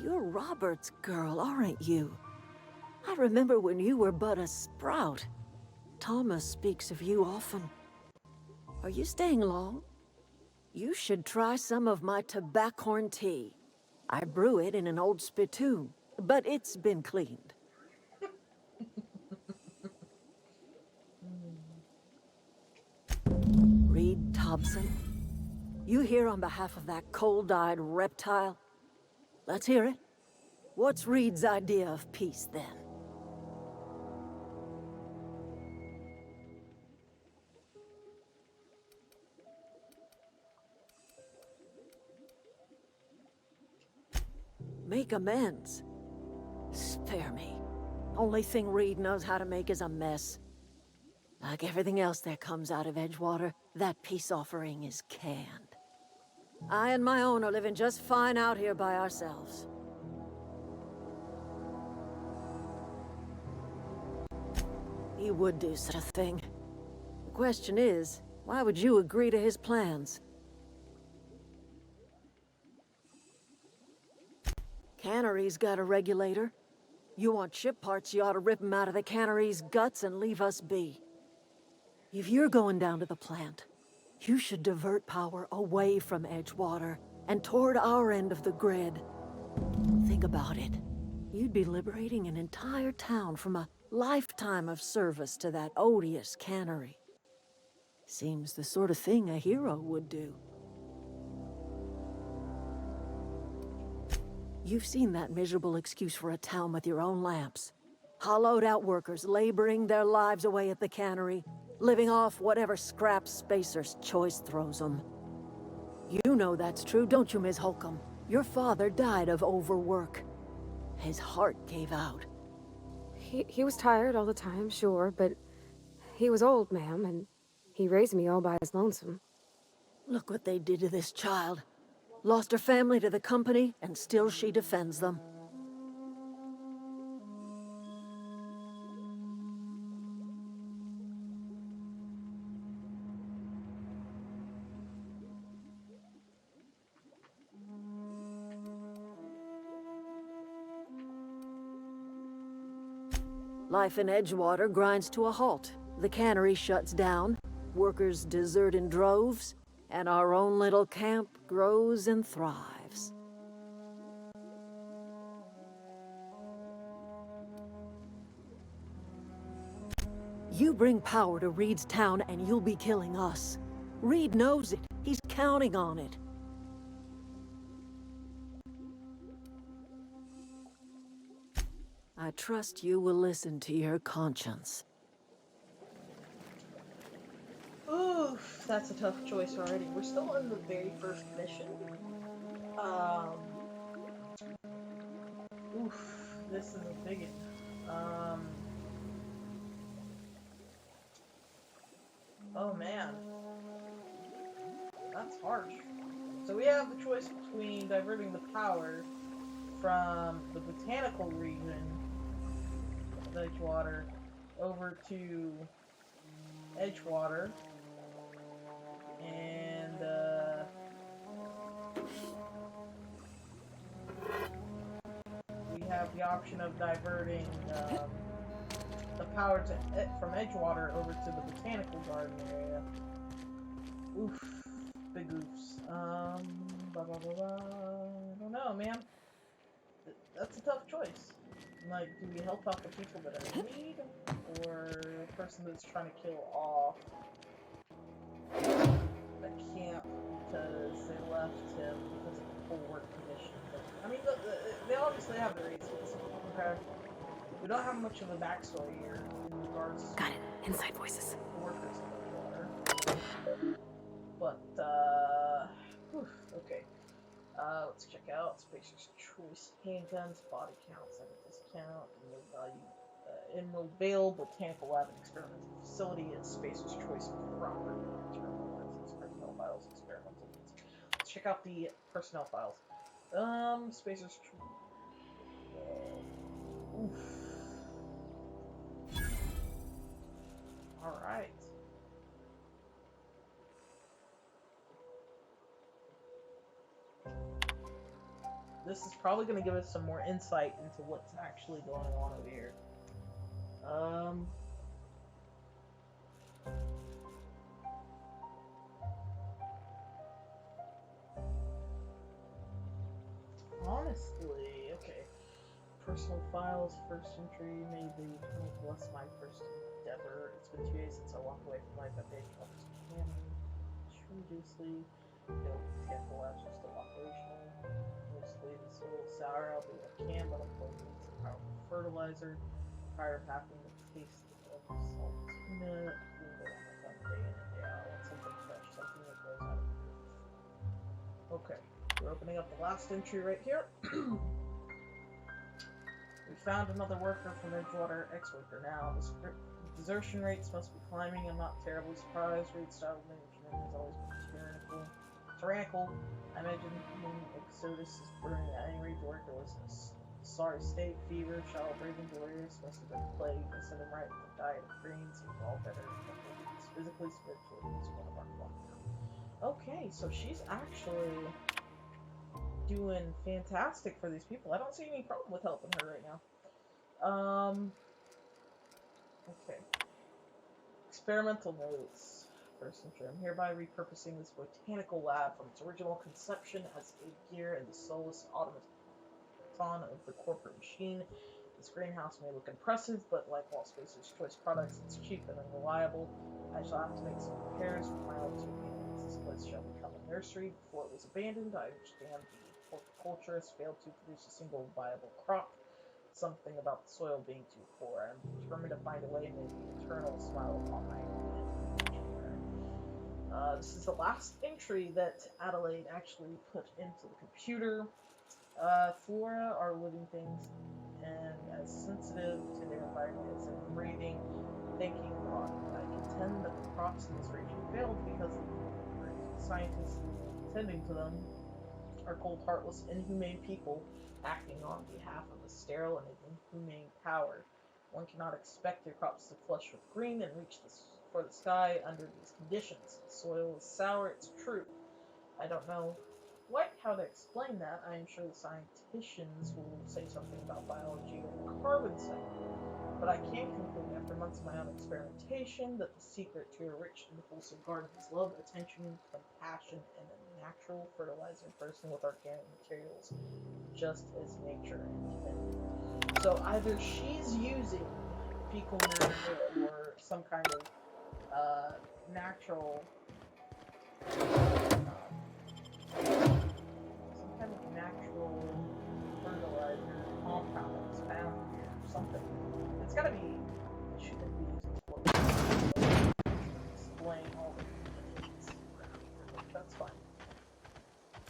You're Robert's girl, aren't you? I remember when you were but a sprout. Thomas speaks of you often. Are you staying long? You should try some of my tobaccorn tea. I brew it in an old spittoon, but it's been cleaned. Reed Thompson, you here on behalf of that cold-eyed reptile? Let's hear it. What's Reed's idea of peace, then? Make amends. Spare me. Only thing Reed knows how to make is a mess. Like everything else that comes out of Edgewater, that peace offering is canned. I and my own are living just fine out here by ourselves. He would do such a thing. The question is, why would you agree to his plans? Cannery's got a regulator. You want ship parts, you ought to rip them out of the cannery's guts and leave us be. If you're going down to the plant, you should divert power away from Edgewater and toward our end of the grid. Think about it. You'd be liberating an entire town from a lifetime of service to that odious cannery. Seems the sort of thing a hero would do. You've seen that miserable excuse for a town with your own lamps. Hollowed out workers laboring their lives away at the cannery, living off whatever scrap Spacer's choice throws them. You know that's true, don't you, Ms. Holcomb? Your father died of overwork. His heart gave out. He was tired all the time, sure, but he was old, ma'am, and he raised me all by his lonesome. Look what they did to this child. Lost her family to the company, and still she defends them. Life in Edgewater grinds to a halt. The cannery shuts down, workers desert in droves, and our own little camp grows and thrives. You bring power to Reed's town and you'll be killing us. Reed knows it. He's counting on it. I trust you will listen to your conscience. Oof, that's a tough choice already. We're still in the very first mission. Oof, this is a big one. Oh man. That's harsh. So we have the choice between diverting the power from the botanical region of Edgewater over to Edgewater, and we have the option of diverting the power from Edgewater over to the botanical garden area. Oof, big oofs. Blah, blah, blah, blah. I don't know, man. That's a tough choice. Like, do we help out the people that are in need, or the person that's trying to kill off the camp because they left him because of poor work conditions? I mean, they obviously have their reasons. Okay? We don't have much of a backstory here in regards to Got it. Inside voices. the workers in the water. But, whew, okay. Let's check out Spacer's Choice handguns, body counts at a discount, Emerald Vale Botanical Lab and Experimental Facility at Spacer's Choice property. Personnel files, experimental needs. Let's check out the personnel files. Spacers. Oof. All right. This is probably going to give us some more insight into what's actually going on over here. Honestly, okay. Personal files, first entry, may the eternal bless my first endeavor. It's been 2 days since I walked away from life at base office canning. Tremendously, temple labs are still operational. Mostly the soil sour, I'll do what I can, but I'm going to need some powerful fertilizer. Tired of having the taste of salt tuna, doing it on my tongue day in and day out. I want something fresh, something that grows out of the earth. Okay, we're opening up the last entry right here. We found another worker from Edgewater, ex-worker now. The desertion rates must be climbing. I'm not terribly surprised. Reed's style of management has always been tyrannical. I imagine when Exodus is burning at any rate, the worker was in a sorry state. Fever, shallow breathing, delirious, must have been plague. I set him right with a diet of greens. He was all better. He's physically, spiritually, he's one of our flock now. Okay, so she's actually doing fantastic for these people. I don't see any problem with helping her right now. Okay. Experimental notes. First entry. I'm hereby repurposing this botanical lab from its original conception as a gear in the soulless automaton of the corporate machine. This greenhouse may look impressive, but like all Spacer's Choice products, it's cheap and unreliable. I shall have to make some repairs with my own two hands. This place shall become a nursery. Before it was abandoned, I understand the horticulturist failed to produce a single viable crop. Something about the soil being too poor. I'm determined to find a way and make the eternal smile upon my this is the last entry that Adelaide actually put into the computer. Flora are living things and as sensitive to their environment as their breathing, thinking, body. I contend that the crops in this region failed because the scientists tending to them are cold, heartless, inhumane people acting on behalf of a sterile and inhumane power. One cannot expect their crops to flush with green and reach for the sky under these conditions. The soil is sour, it's true. I don't know quite how to explain that. I am sure the scientists will say something about biology or the carbon cycle. But I can conclude after months of my own experimentation that the secret to a rich and wholesome garden is love, attention, compassion, and a natural fertilizer bursting with organic materials, just as nature intended. So either she's using fecal matter or some kind of natural fertilizer compound that's found here or something. It's gotta be, she could be using explosives to explain all the conditions around here, but that's fine.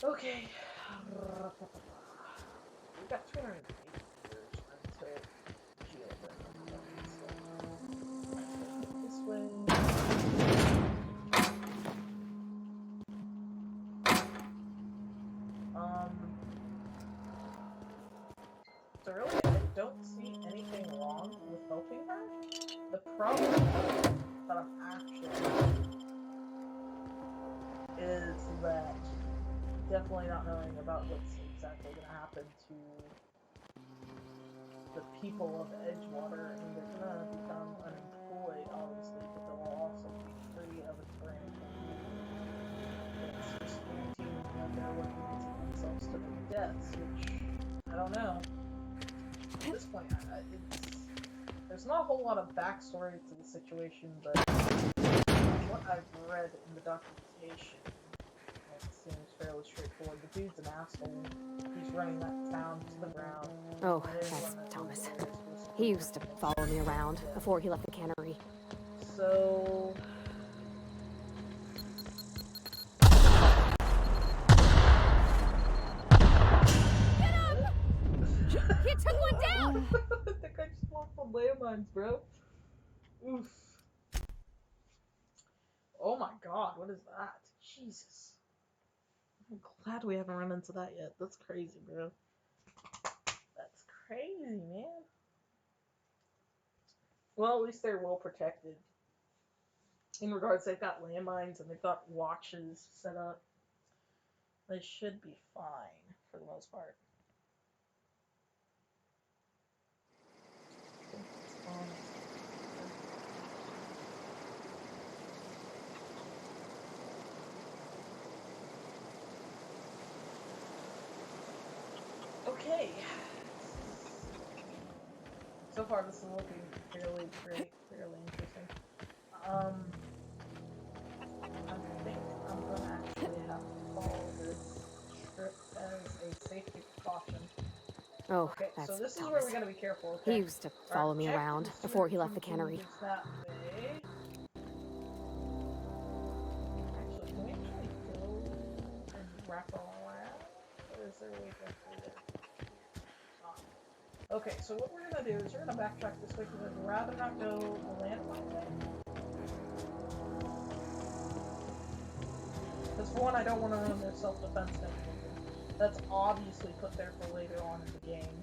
Okay. We've got 280 years until Geoburn. So, this way. So really, I don't see anything wrong with helping her. The problem that I'm actually is that definitely not knowing about what's exactly going to happen to the people of Edgewater. I mean, they're going to become unemployed, obviously, but they'll also be free of a tyrannical ruler that's just guaranteeing that they're working to take themselves to their deaths, which, I don't know. At this point, there's not a whole lot of backstory to the situation, but what I've read in the documentation, it seems fairly straightforward. The dude's an asshole. He's running that town to the ground. Oh, that's Thomas. He used to follow me around before he left the cannery. So... He took one down! I think I just walked on landmines, bro. Oof. Oh my god, what is that? Jesus. I'm glad we haven't run into that yet. That's crazy, bro. That's crazy, man. Well, at least they're well protected. In regards, they've got landmines and they've got watches set up. They should be fine for the most part. Okay. So far, this is looking fairly great, fairly interesting. I think I'm gonna actually have to follow this trip as a safety precaution. Oh, Okay, that's so this is Thomas. where we gotta be careful. Okay? He used to follow me Check around and before switch he left the from cannery. this that way. Actually, can we actually go and wrap around? Or is there a way to go through there? Okay, so what we're gonna do is we're gonna backtrack this way because I'd rather not go the landmine way. Because for one, I don't want to ruin their self-defense mechanism. That's obviously put there for later on in the game.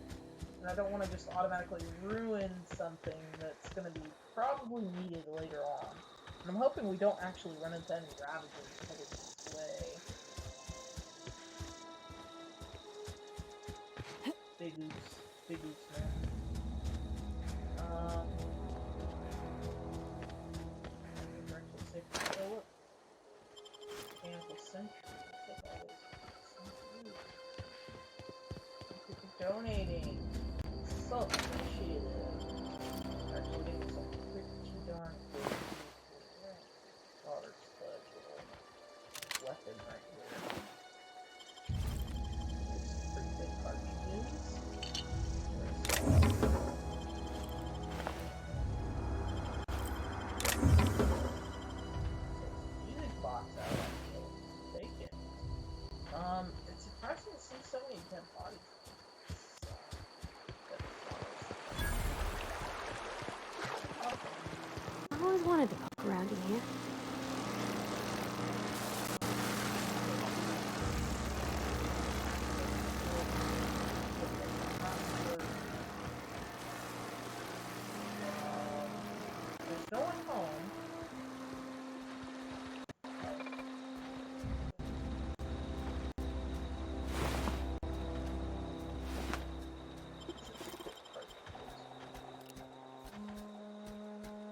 And I don't want to just automatically ruin something that's going to be probably needed later on. And I'm hoping we don't actually run into any Ravagers headed this way. Big oops. Big oops, man. Oh, look. Mechanical sentry. Take all those. Thank you for donating. So appreciated. Actually, getting some pretty darn good water sludge little weapon right here. There's some pretty big cartridges. Music box out, actually. Take it. It's surprising to see so many dead bodies. I always wanted to poke around in here. There's no one home.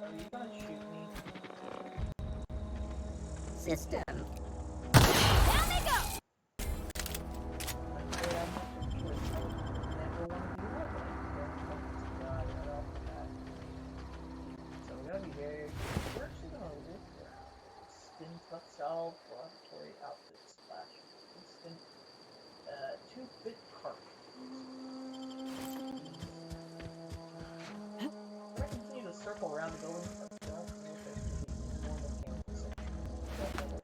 Are you gonna shoot me? System. Down they go! So we gotta be very. We're actually gonna look around. Skin tuck salve, laboratory outfit slash instant 2-bit cartridges. We're gonna continue to circle around the building, but don't know if there's gonna be more mechanical sections.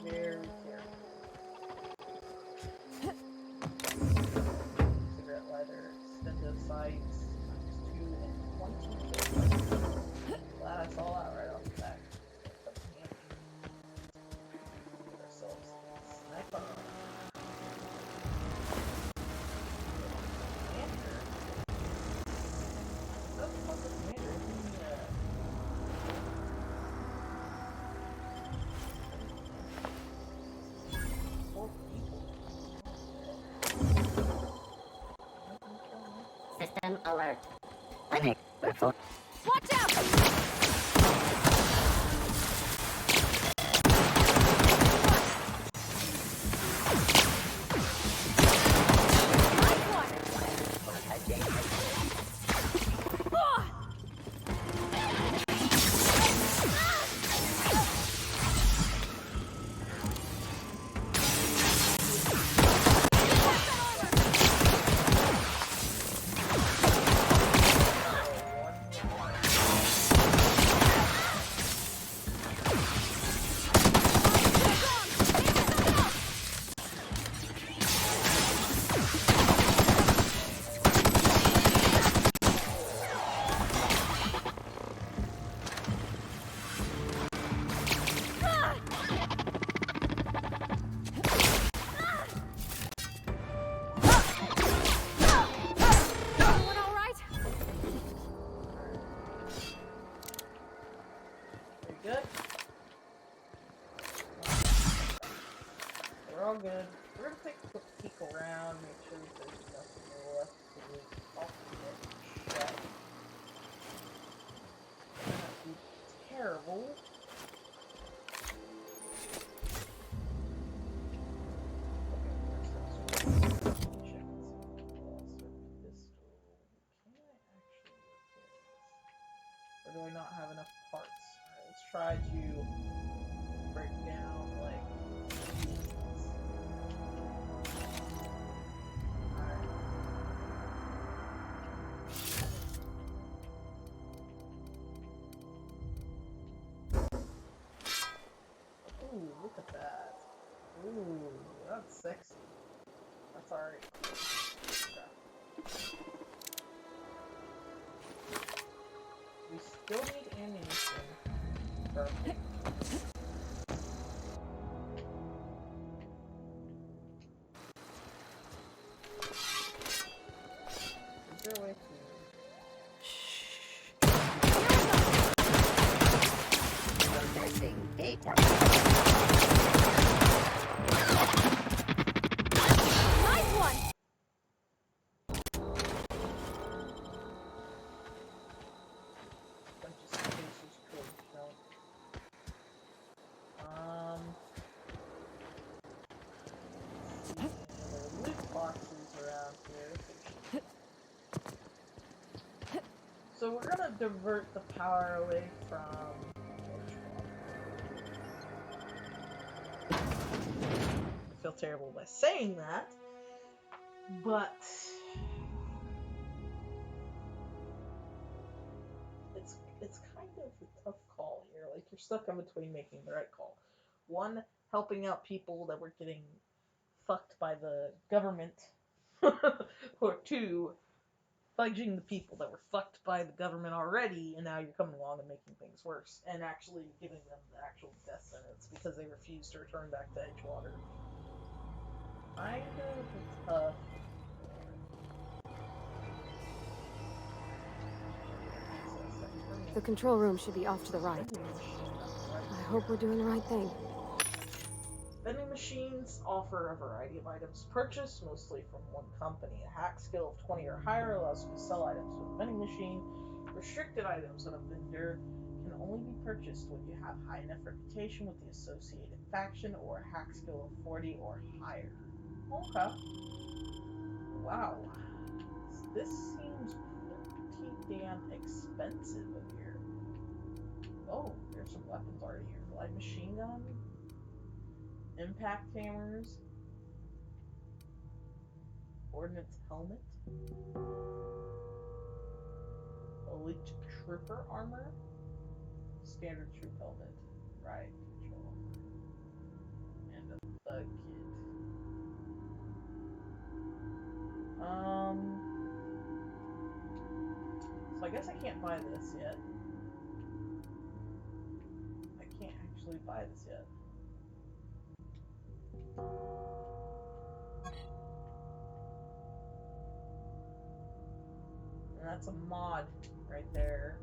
Very careful. Cigarette lighter, extended sights, ×2 and 20. Glad I saw that right off the back. Get ourselves a sniper. Commander. Nothing about the commander. System alert. Clinic report. Watch out! we're all good. We're gonna take a quick peek around, make sure that there's nothing left to do. I'll check. That'd be terrible. Or do I not have enough parts? Alright, let's try to break down, like, alright. Ooh, look at that. Ooh, that's sexy. That's alright. We still need ammunition. Perfect. Is there a way to... Missing data. Nice one! Bunch of spaces could jump. There are loot boxes around here. So we're gonna divert the power away from... I feel terrible by saying that, but it's kind of a tough call here. Like, you're stuck in between making the right call. One, helping out people that were getting fucked by the government, or two, fudging the people that were fucked by the government already, and now you're coming along and making things worse, and actually giving them the actual death sentence because they refused to return back to Edgewater. Kind of tough. The control room should be off to the right. I hope we're doing the right thing. Vending machines offer a variety of items purchased, mostly from one company. A hack skill of 20 or higher allows you to sell items with a vending machine. Restricted items on a vendor can only be purchased when you have high enough reputation with the associated faction or a hack skill of 40 or higher. Okay. Wow. This seems pretty damn expensive in here. Oh, there's some weapons already here. Light machine gun? Impact hammers, ordnance helmet, elite trooper armor, standard troop helmet, riot control armor, and a thug kit. So I guess I can't buy this yet. I can't actually buy this yet. And that's a mod right there.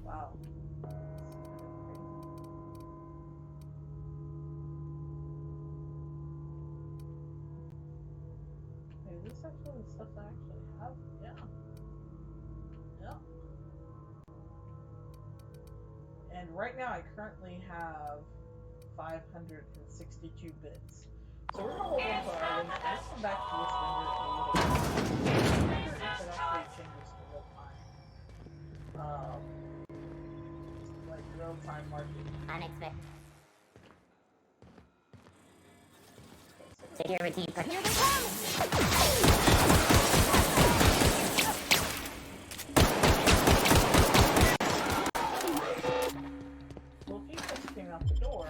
Wow. Hey, is this actually the stuff I actually have? Yeah. Yeah. And right now I currently have 562 bits. So we're gonna hold on to our items. Let's come back to this vendor in a little bit. I wonder if it actually changes to real time. Like real time marketing. Unexpected. Security. Here they come! Well, if you just came out the door.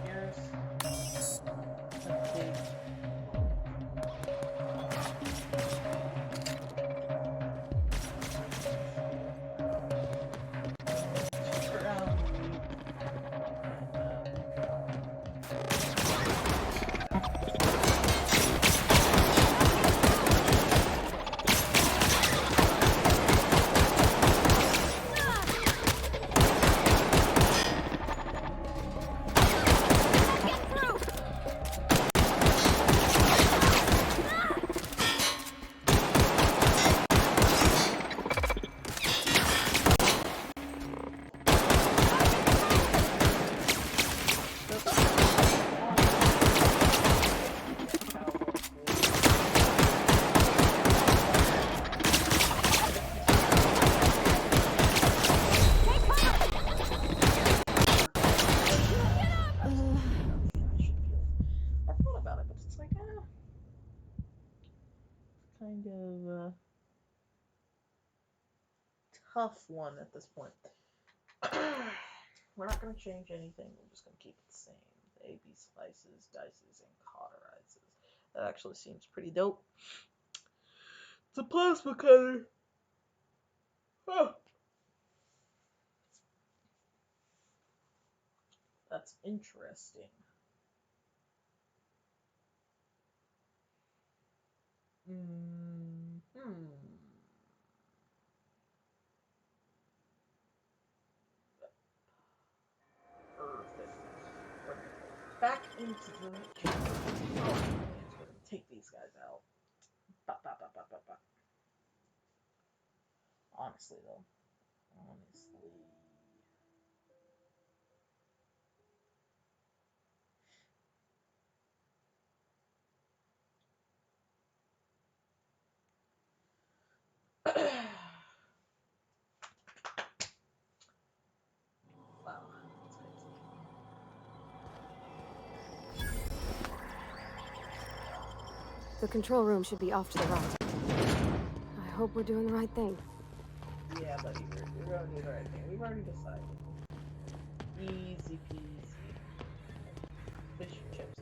Here's a big. tough one at this point. We're not going to change anything. We're just going to keep it the same. The AB slices, dices, and cauterizes. That actually seems pretty dope. It's a plasma cutter. Oh. That's interesting. Perfect. We're going to go back into the chamber. We're going to take these guys out. Honestly, though. Wow. The control room should be off to the right. I hope we're doing the right thing. Yeah, buddy, we're going to do the right thing. We've already decided. Easy peasy. Fish and chips.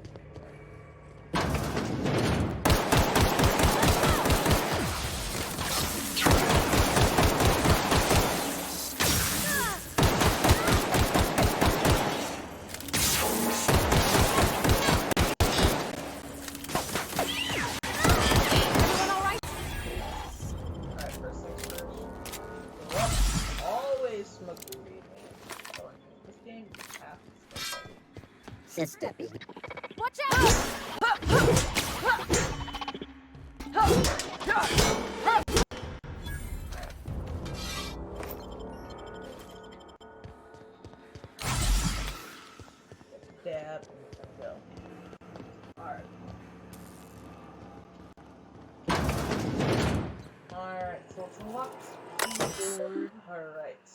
Sister. Watch out! Dab and go. Alright. Alright, so it's locked. Keyboard. Alright.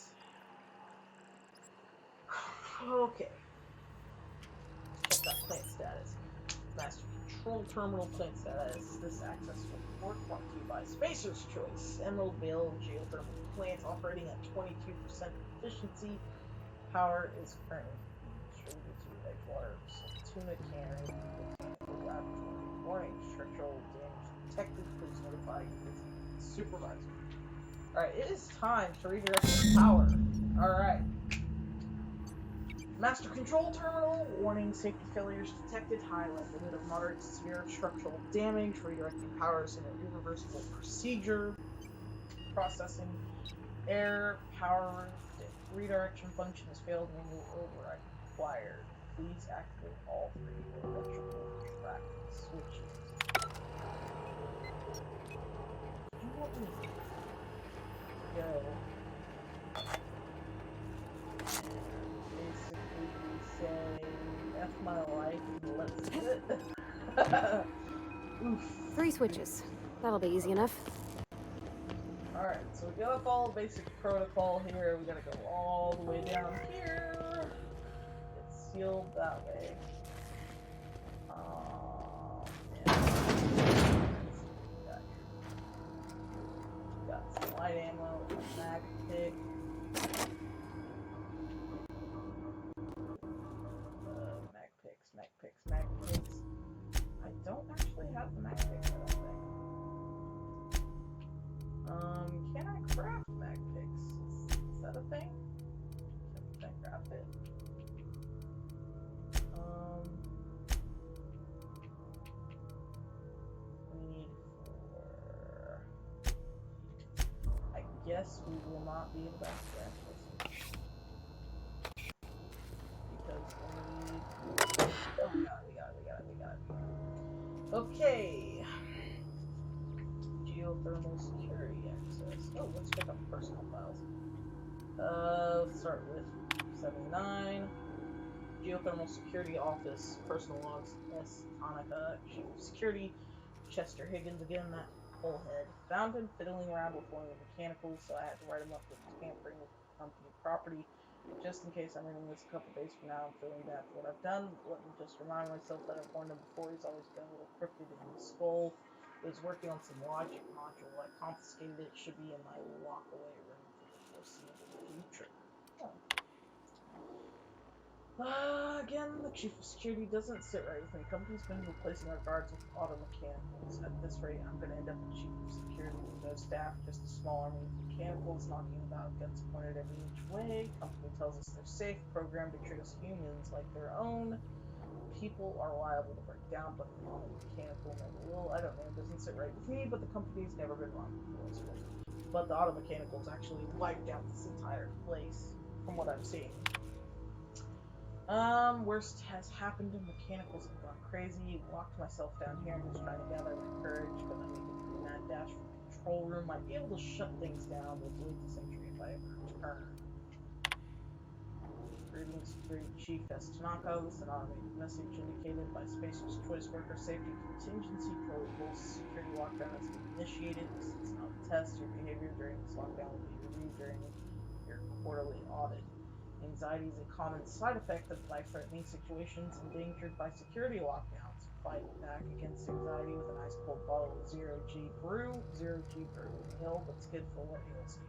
Okay. Check that plant status. Master Control Terminal plant status. This access report brought to you by Spacer's Choice. Emerald Vale geothermal plant operating at 22% efficiency. Power is currently distributed to Edgewater Tuna Cannery. Botanical Laboratory. Warning, structural damage detected. Please notify your supervisor. Alright, it is time to redirect the power. Alright. Master Control Terminal, warning, safety failures detected, high likelihood of moderate to severe structural damage, redirecting power is an irreversible procedure, processing, air, power, redirection function has failed, manual override required. Please activate all 3 electrical track switches. Do you want me to go? Basically, we say, F my life, and let's hit it. Oof. 3 switches. That'll be easy enough. Alright, so we got all the basic protocol here. We gotta go all the way down here. It's sealed that way. Got some light ammo, mag pick. Mag picks. I don't actually have the mag picks, I don't think. Can I craft mag picks? Is that a thing? Can I craft it? We need 4. I guess we will not be able to craft this. Because we got it. Okay. Geothermal security access. Oh, let's pick up personal files. Let's start with 79. Geothermal security office. Personal logs. S. Hanukkah. Chief of security. Chester Higgins again, that whole head. Found him fiddling around with one of the mechanicals, so I had to write him up with tampering with company property. Just in case I'm reading this a couple days from now, I'm feeling bad for what I've done. Let me just remind myself that I've warned him before. He's always been a little crooked in his skull. He was working on some logic module. I confiscated it. Should be in my lock away room for the foreseeable future. Again, the chief of security doesn't sit right with me. The company's been replacing our guards with auto mechanicals. At this rate, I'm going to end up with chief of security with no staff, just a small army of mechanicals knocking about, guns pointed every which way. Company tells us they're safe, programmed to treat us humans like their own. People are liable to break down, but an auto mechanical never will. I don't know, it doesn't sit right with me, but the company's never been wrong before. But the auto mechanicals actually wiped out this entire place, from what I'm seeing. Worst has happened. Mechanicals have gone crazy. Locked myself down here and just trying to gather my courage, but I make a mad dash for the control room. Might be able to shut things down, but delete this entry if I ever return. Greetings, Security Chief S. Tanaka. This is an automated message indicated by Spacer's Choice Worker Safety Contingency Protocols. Security lockdown has been initiated. This is not a test. Your behavior during this lockdown will be reviewed during your quarterly audit. Anxiety is a common side effect of life-threatening situations endangered by security lockdowns. Fight back against anxiety with an ice-cold bottle of Zero-G Brew. Zero-G Brew. Inhale, but skid for what ails you.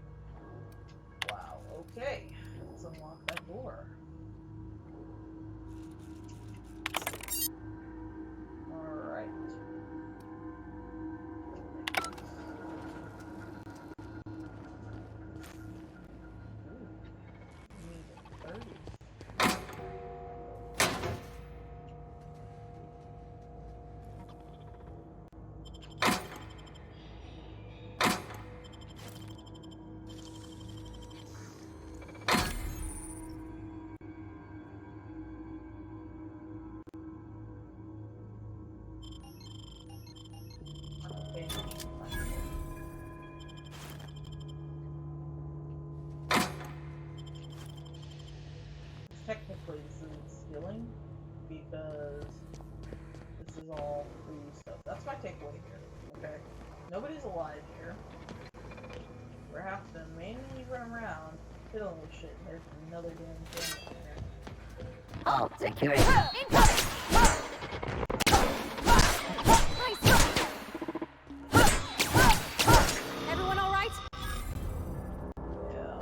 Wow, okay. Let's unlock that door. Alright. Technically, this isn't stealing because this is all free stuff. That's my takeaway here. Okay, nobody's alive here. We're having to mainly run around fiddling with shit. And there's another damn thing in there. Oh, security! Incoming! Everyone all right? Yeah.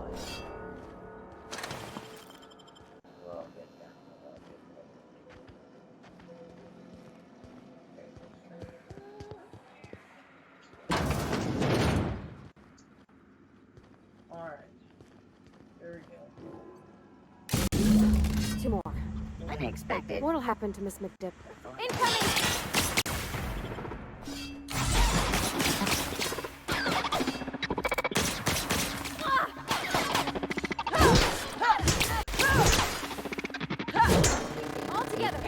Well, get down. Alright. There we go. Two more. Unexpected. What'll happen to Miss McDip? Incoming! All together!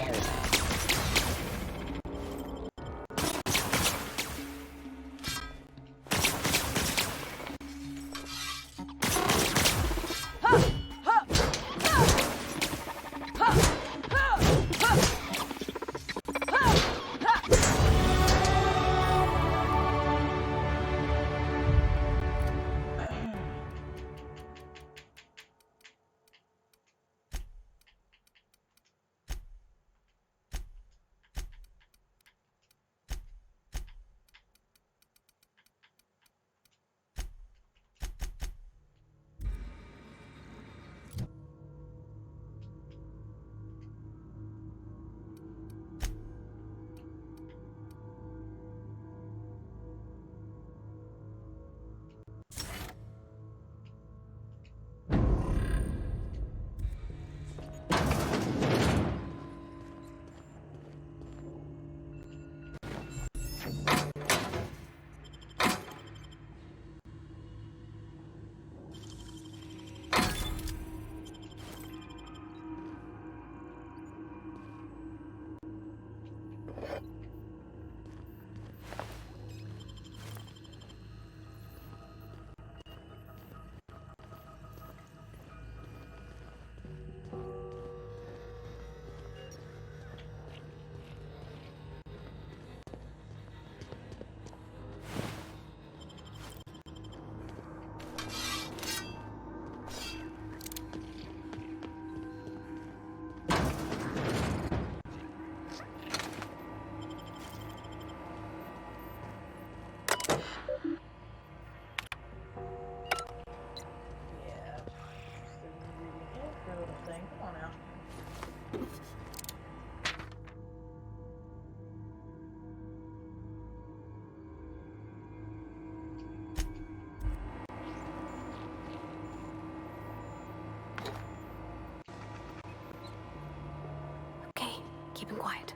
keeping quiet.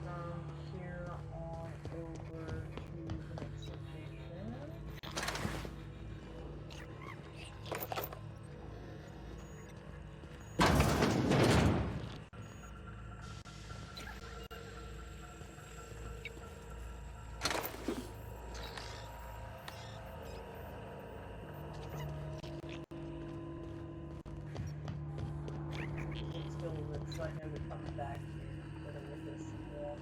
From here on over to the next location. Still looks like I would come back here with this wall.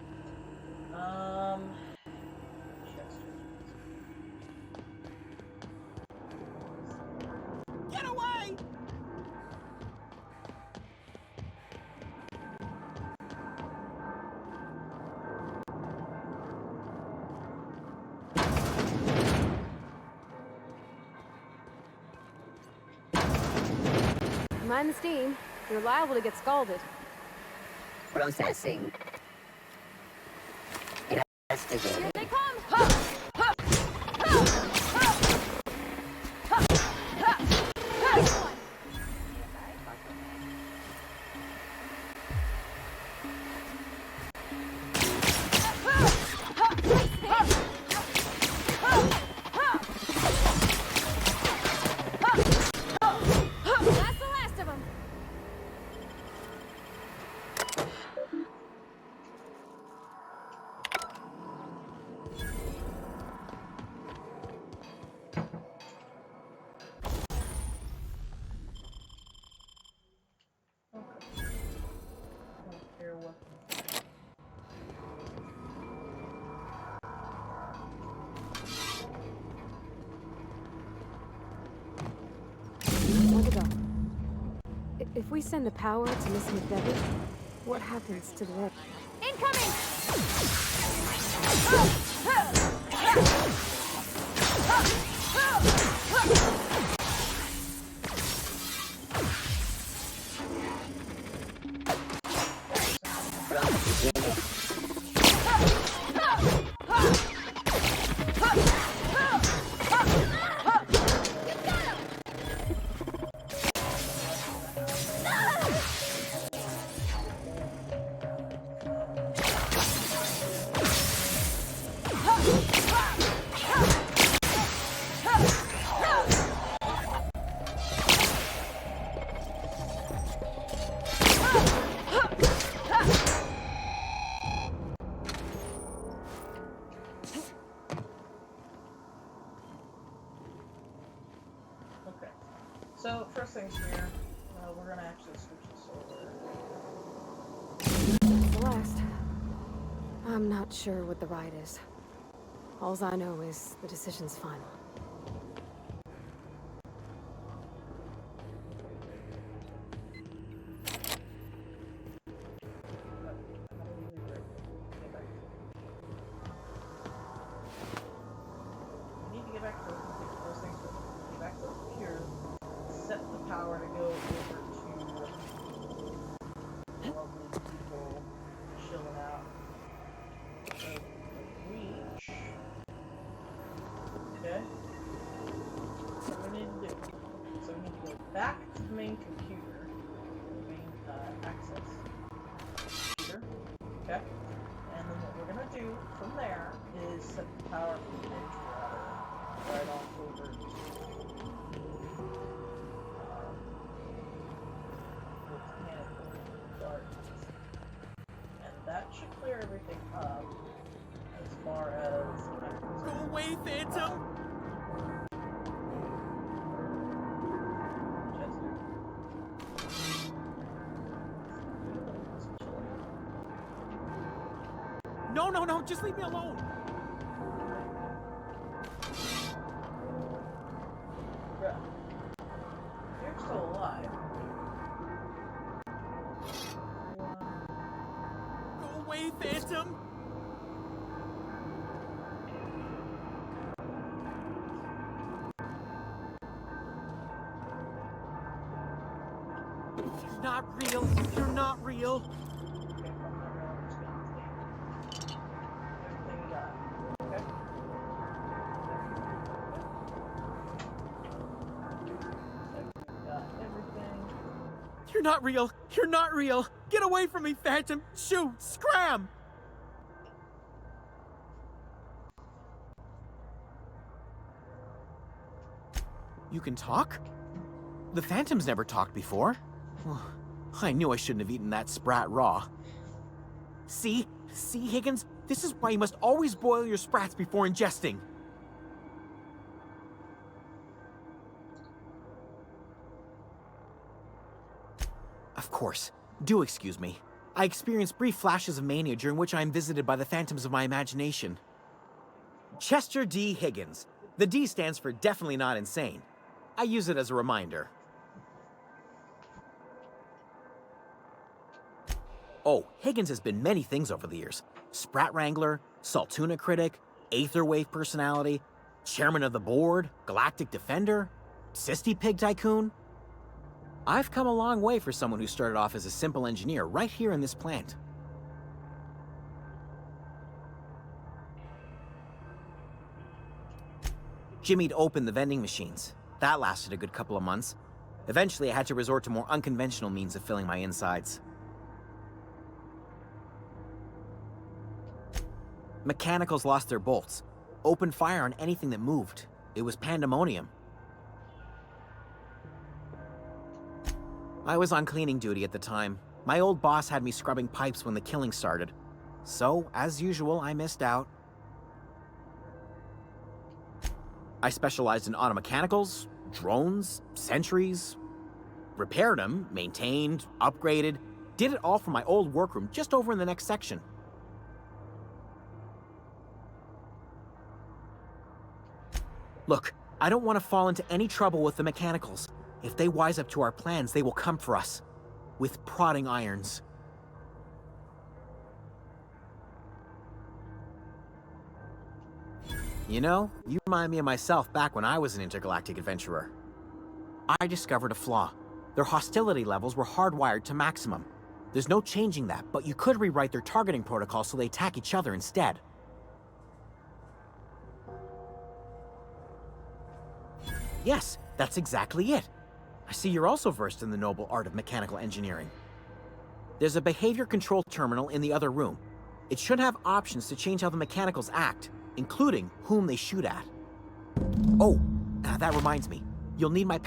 Get away! Mind the steam. You're liable to get scalded. Processing. Investigating. Here they come! That's the last of them. Where to go? If we send the power to Miss McDevitt, what happens to the red? Incoming! Okay. So, first things here, we're gonna actually switch this over. The last. I'm not sure what the right is. Alls I know is the decision's final. We need to get back to those things, but get back to here. Set the power to go over to lovely people chilling out. So, reach. Okay. So we need to do. So we need to go back to the main computer, main access computer. Okay. And then what we're gonna do from there is set the power from the edge router right off over to mechanical gardens. And that should clear everything up as far as Go away, Phantom! No, no, no, just leave me alone! Bruh. You're still alive. Go away, Phantom! You're not real. You're not real. You're not real! You're not real! Get away from me, Phantom! Shoot! Scram! You can talk? The Phantom's never talked before. I knew I shouldn't have eaten that sprat raw. See? See, Higgins? This is why you must always boil your sprats before ingesting. Of course. Do excuse me. I experience brief flashes of mania during which I am visited by the phantoms of my imagination. Chester D. Higgins. The D stands for definitely not insane. I use it as a reminder. Oh, Higgins has been many things over the years. Sprat Wrangler, Saltuna critic, Aetherwave personality, chairman of the board, galactic defender, Sisty Pig tycoon. I've come a long way for someone who started off as a simple engineer right here in this plant. Jimmy'd opened the vending machines. That lasted a good couple of months. Eventually, I had to resort to more unconventional means of filling my insides. Mechanicals lost their bolts, opened fire on anything that moved. It was pandemonium. I was on cleaning duty at the time. My old boss had me scrubbing pipes when the killing started. So, as usual, I missed out. I specialized in automechanicals, drones, sentries. Repaired them, maintained, upgraded. Did it all from my old workroom just over in the next section. Look, I don't want to fall into any trouble with the mechanicals. If they wise up to our plans, they will come for us. With prodding irons. You know, you remind me of myself back when I was an intergalactic adventurer. I discovered a flaw. Their hostility levels were hardwired to maximum. There's no changing that, but you could rewrite their targeting protocol so they attack each other instead. Yes, that's exactly it. I see you're also versed in the noble art of mechanical engineering. There's a behavior control terminal in the other room. It should have options to change how the mechanicals act, including whom they shoot at. Oh, that reminds me. You'll need my